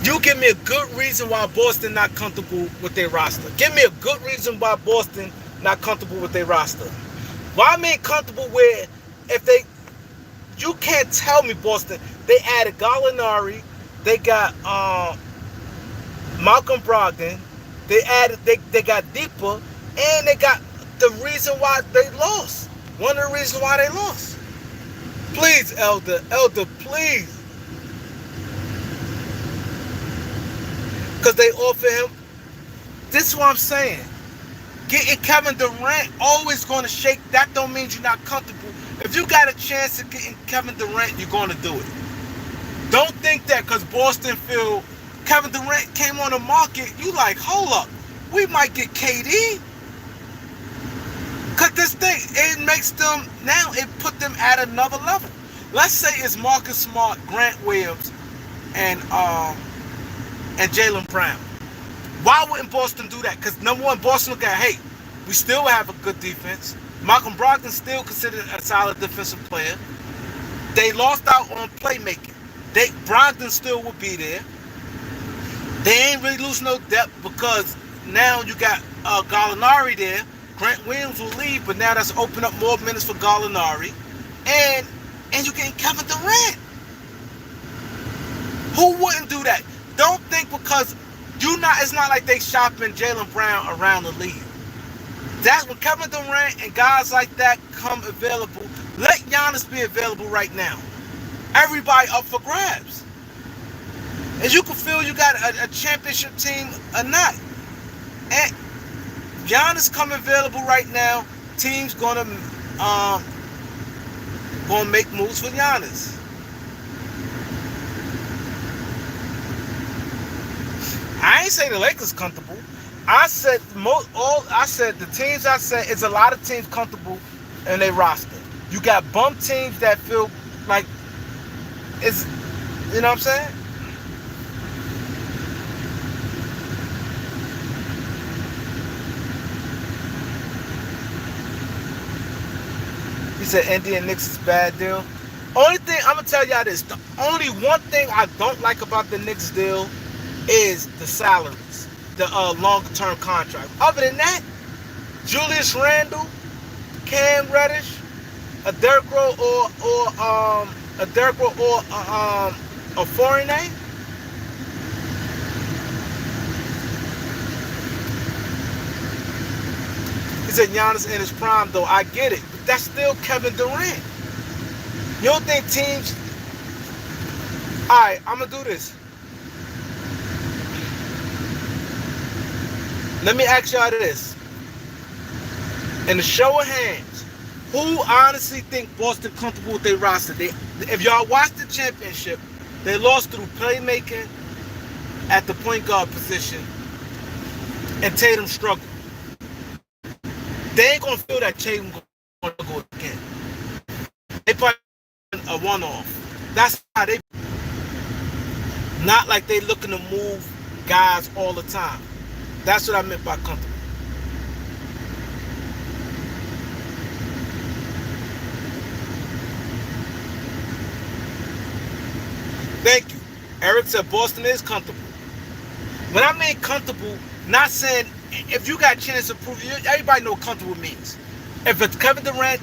You give me a good reason why Boston not comfortable with their roster. Give me a good reason why Boston not comfortable with their roster. Why I mean comfortable where if they, you can't tell me Boston, they added Gallinari, they got Malcolm Brogdon, they got Deeper, and they got the reason why they lost. One of the reasons why they lost. Please, Elder, please. Because they offer him. This is what I'm saying. Getting Kevin Durant always going to shake. That don't mean you're not comfortable. If you got a chance of getting Kevin Durant, you're going to do it. Don't think that because Boston feel Kevin Durant came on the market, you like, hold up, we might get KD. Because this thing, it makes them, now it put them at another level. Let's say it's Marcus Smart, Grant Williams, and Jaylen Brown. Why wouldn't Boston do that? Because number one, Boston look at, hey, we still have a good defense. Malcolm Brogdon still considered a solid defensive player. They lost out on playmaking. Brogdon still will be there. They ain't really lose no depth because now you got Gallinari there. Grant Williams will leave, but now that's opened up more minutes for Gallinari. And you getting Kevin Durant. Who wouldn't do that? Don't think because it's not like they shopping Jaylen Brown around the league. That's when Kevin Durant and guys like that come available. Let Giannis be available right now. Everybody up for grabs. And you can feel you got a championship team or not. And Giannis come available right now. Teams gonna make moves for Giannis. I ain't say the Lakers comfortable. I said the teams I said it's a lot of teams comfortable in their roster. You got bum teams that feel like it's, you know what I'm saying? He said Indian Knicks is a bad deal. Only thing I'm gonna tell y'all this: the only one thing I don't like about the Knicks deal is the salaries, the longer-term contract. Other than that, Julius Randle, Cam Reddish, a Derrick Rose a Derrick Rose or a foreign name. He said Giannis in his prime, though. I get it, but that's still Kevin Durant. You don't think teams? All right, I'm gonna do this. Let me ask y'all this: in the show of hands, who honestly think Boston comfortable with their roster? If y'all watch the championship, they lost through playmaking at the point guard position, and Tatum struggled. They ain't gonna feel that Tatum gonna go again. They probably a one-off. That's how they. Not like they looking to move guys all the time. That's what I meant by comfortable. Thank you. Eric said Boston is comfortable. When I mean comfortable, not saying if you got a chance to prove it, everybody know what comfortable means. If a Kevin Durant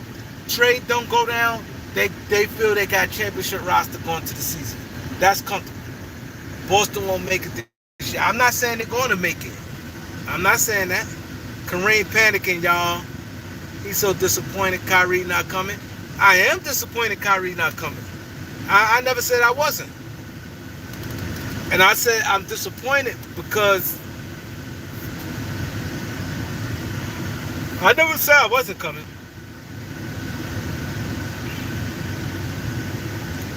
trade don't go down, they feel they got a championship roster going to the season. That's comfortable. Boston won't make it this year. I'm not saying they're going to make it. I'm not saying that. Kareem panicking, y'all. He's so disappointed Kyrie not coming. I am disappointed Kyrie not coming. I never said I wasn't. And I said I'm disappointed because I never said I wasn't coming.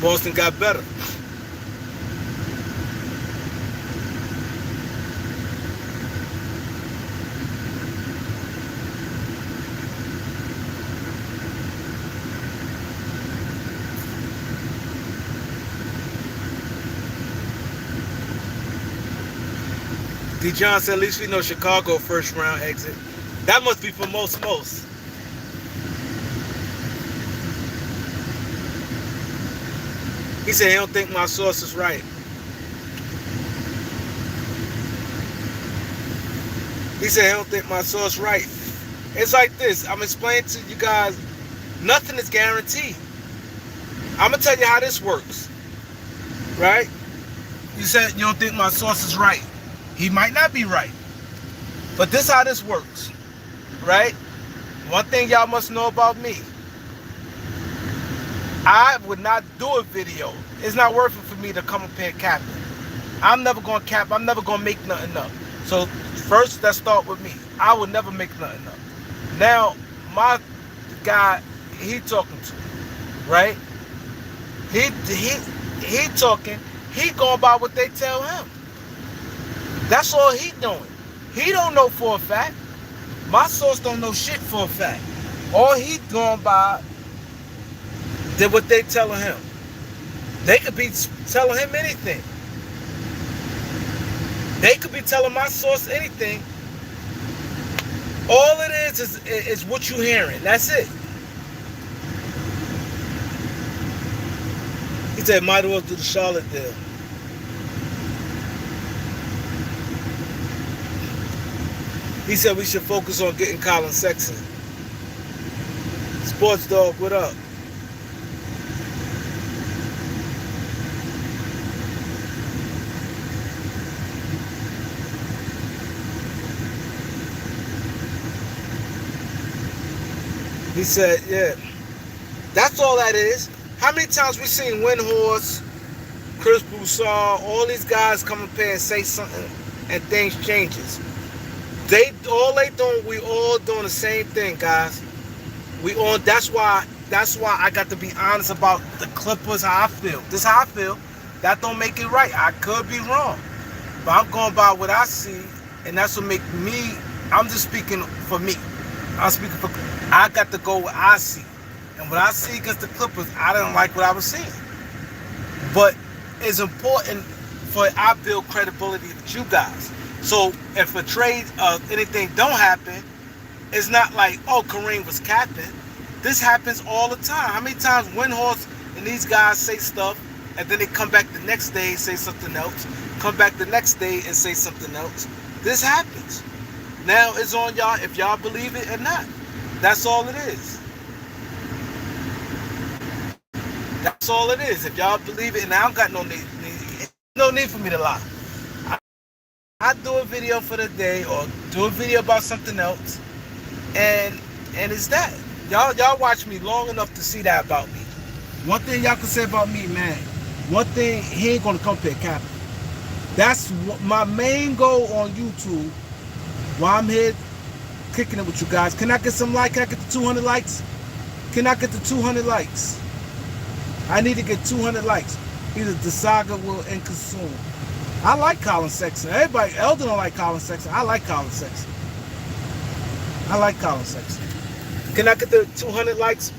Boston got better. D. John said, at least we know Chicago first round exit. That must be for most. He said he don't think my source is right. He said he don't think my source right. It's like this. I'm explaining to you guys, nothing is guaranteed. I'm going to tell you how this works. Right? You said you don't think my source is right. He might not be right. But this is how this works. Right? One thing y'all must know about me. I would not do a video. It's not worth it for me to come up here and cap it. I'm never going to cap. I'm never going to make nothing up. So first, let's start with me. I would never make nothing up. Now, my guy, he talking to, right? He talking. He going by what they tell him. That's all he doing. He don't know for a fact. My source don't know shit for a fact. All he going by did what they telling him. They could be telling him anything. They could be telling my source anything. All it is what you hearing. That's it. He said, might as well do the Charlotte deal. He said we should focus on getting Colin Sexton. Sports Dog, what up? He said, yeah. That's all that is. How many times we seen Windhorse, Chris Broussard, all these guys come up here and say something and things changes. We all doing the same thing, guys. That's why I got to be honest about the Clippers, how I feel. This is how I feel. That don't make it right. I could be wrong. But I'm going by what I see, and that's what make me, I'm just speaking for me. I'm speaking for, I got to go what I see. And what I see against the Clippers, I didn't like what I was seeing. But it's important for I build credibility with you guys. So if a trade, anything don't happen, it's not like, oh, Kareem was captain. This happens all the time. How many times Windhorse and these guys say stuff, and then they come back the next day and say something else, come back the next day and say something else? This happens. Now it's on y'all if y'all believe it or not. That's all it is. That's all it is. If y'all believe it, and I don't got no need for me to lie. I do a video for the day or do a video about something else, and it's that. Y'all watch me long enough to see that about me. One thing y'all can say about me, man. One thing, he ain't gonna come pay capital. That's what my main goal on YouTube. While I'm here kicking it with you guys, can I get some likes? Can I get the 200 likes? Can I get the 200 likes? I need to get 200 likes. Either the saga will end consume. I like Colin Sexton. Everybody, Elder don't like Colin Sexton. I like Colin Sexton. I like Colin Sexton. Can I get the 200 likes?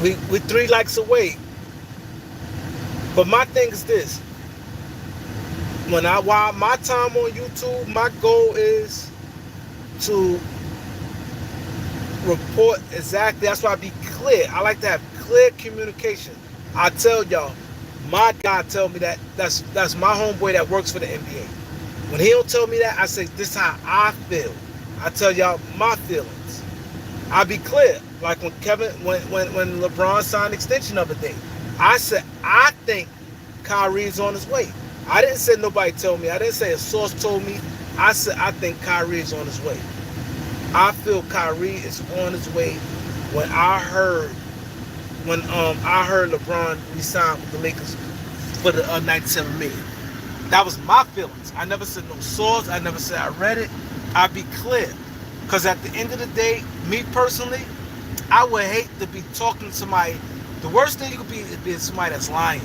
We 3 likes away. But my thing is this. While my time on YouTube, my goal is to report exactly. That's why I be clear. I like to have clear communication. I tell y'all, my guy tell me that that's my homeboy that works for the NBA. When he don't tell me that, I say this is how I feel. I tell y'all my feelings. I be clear. Like when LeBron signed extension of a day, I said I think Kyrie's on his way. I didn't say nobody told me. I didn't say a source told me. I said I think Kyrie is on his way. I feel Kyrie is on his way. When I heard LeBron re-signed with the Lakers for the 97 million. That was my feelings. I never said no source. I never said I read it. I be clear. Because at the end of the day, me personally, I would hate to be talking to somebody. The worst thing you could be is being somebody that's lying.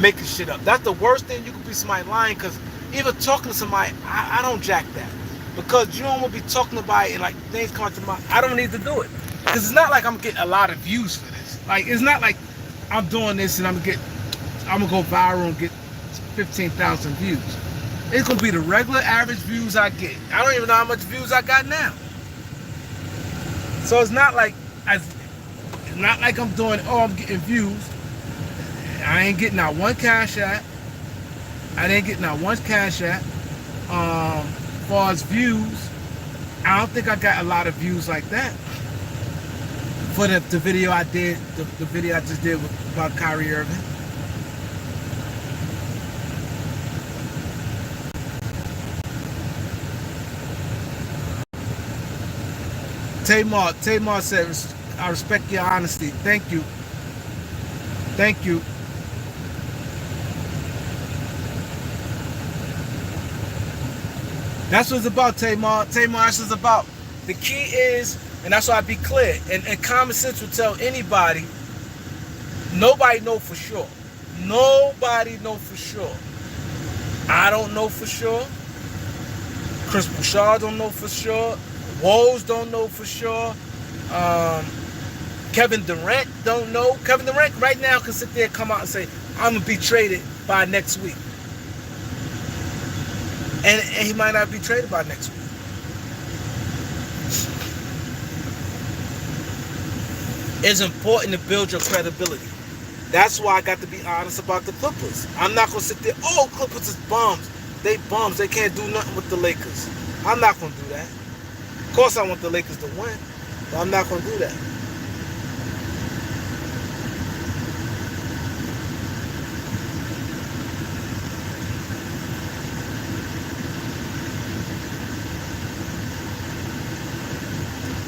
Making shit up. That's the worst thing you could be, somebody lying, because even talking to somebody, I don't jack that. Because you don't want to be talking to somebody and like things come out to mind. I don't need to do it. Because it's not like I'm getting a lot of views for this. Like, it's not like I'm doing this and I'm gonna go viral and get 15,000 views. It's gonna be the regular average views I get. I don't even know how much views I got now. So it's not like I'm doing, I'm getting views. I ain't getting out one cash app. I didn't get out one cash app. As far as views, I don't think I got a lot of views like that. For the video I did, the video I just did about Kyrie Irving. Tamar said, I respect your honesty. Thank you. Thank you. That's what it's about, Tamar. Tamar, that's what it's about. The key is, and that's why I be clear, and common sense will tell anybody, nobody know for sure. Nobody know for sure. I don't know for sure. Chris Bouchard don't know for sure. Woes don't know for sure. Kevin Durant don't know. Kevin Durant right now can sit there and come out and say, I'm going to be traded by next week. And he might not be traded by next week. It's important to build your credibility. That's why I got to be honest about the Clippers. I'm not going to sit there, Clippers is bums. They bums. They can't do nothing with the Lakers. I'm not going to do that. Of course I want the Lakers to win, but I'm not going to do that.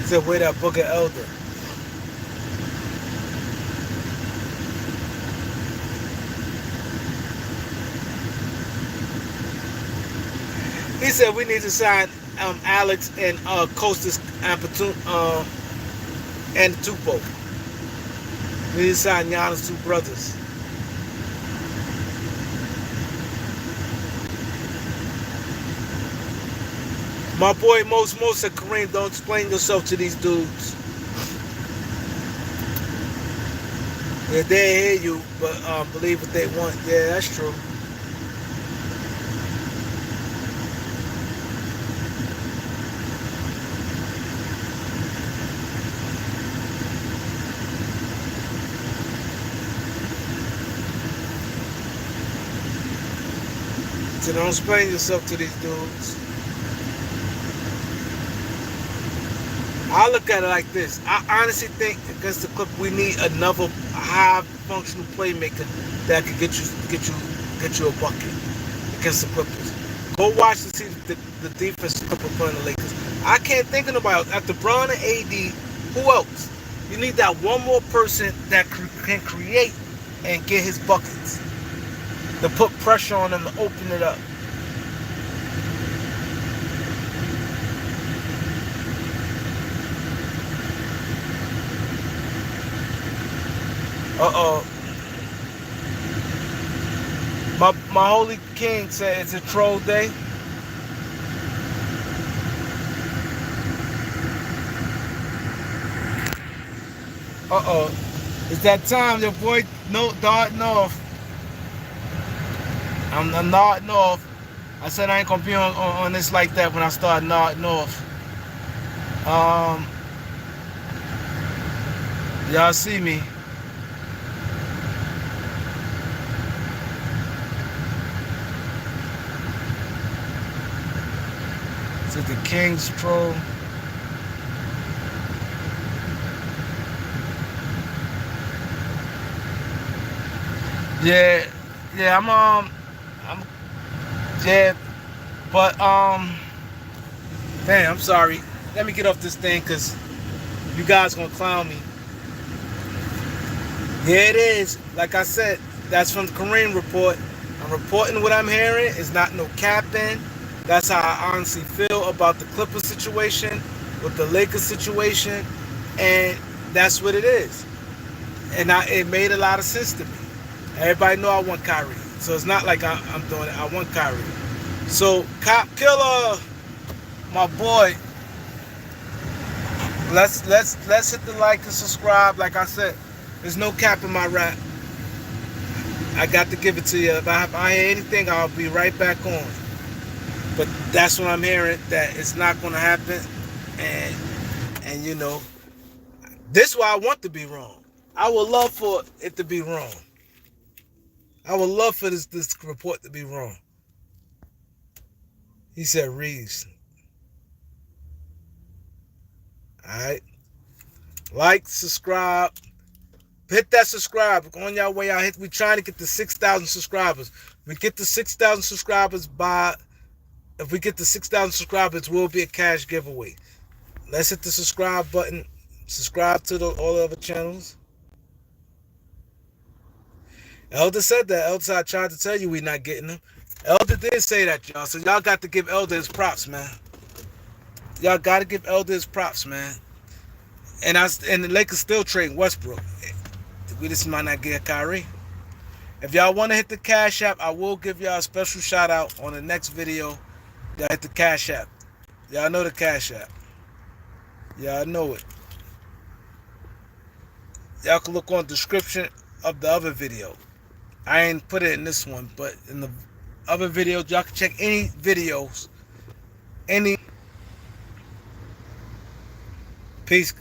Said, where that Booker Elder? He said we need to sign Alex and Costas and Tupo. We need to sign Giannis' two brothers. My boy Most said, Kareem, don't explain yourself to these dudes. Yeah, they hear you, but believe what they want. Yeah, that's true. So don't explain yourself to these dudes. I look at it like this. I honestly think against the Clippers, we need another high functional playmaker that could get you a bucket against the Clippers. Go watch and see the defense the Clippers playing the Lakers. I can't think of nobody else. After Bron and AD, who else? You need that one more person that can create and get his buckets. To put pressure on them to open it up. Uh-oh. My holy king said it's a troll day. Uh-oh. It's that time, your boy darting off. I'm nodding off. I said I ain't gonna be on this like that when I start nodding off. Y'all see me. Is it the King's troll? Yeah, yeah, but damn, I'm sorry. Let me get off this thing because you guys gonna clown me. Yeah, it is. Like I said, that's from the Kareem report. I'm reporting what I'm hearing. It's not no capping. That's how I honestly feel about the Clippers situation, with the Lakers situation, and that's what it is. And it made a lot of sense to me. Everybody know I want Kyrie, so it's not like I'm doing it. I want Kyrie. So, Cop Killer, my boy, let's hit the like and subscribe. Like I said, there's no cap in my rap. I got to give it to you. If I hear anything, I'll be right back on. But that's what I'm hearing, that it's not going to happen. And you know, this is why I want to be wrong. I would love for it to be wrong. I would love for this report to be wrong. He said Reeves. Alright. Like, subscribe. Hit that subscribe. On your way out. We trying to get to 6,000 subscribers. We get to 6,000 subscribers if we get to 6,000 subscribers, it will be a cash giveaway. Let's hit the subscribe button. Subscribe to all the other channels. Elder said that. Elder said I tried to tell you we not getting them. Elder did say that, y'all. So y'all got to give Elder his props, man. Y'all got to give Elder his props, man. And the Lakers still trading Westbrook. We just might not get Kyrie. If y'all want to hit the Cash App, I will give y'all a special shout out on the next video. Y'all hit the Cash App. Y'all know the Cash App. Y'all know it. Y'all can look on the description of the other video. I ain't put it in this one, but in the other videos, y'all can check any videos. Peace.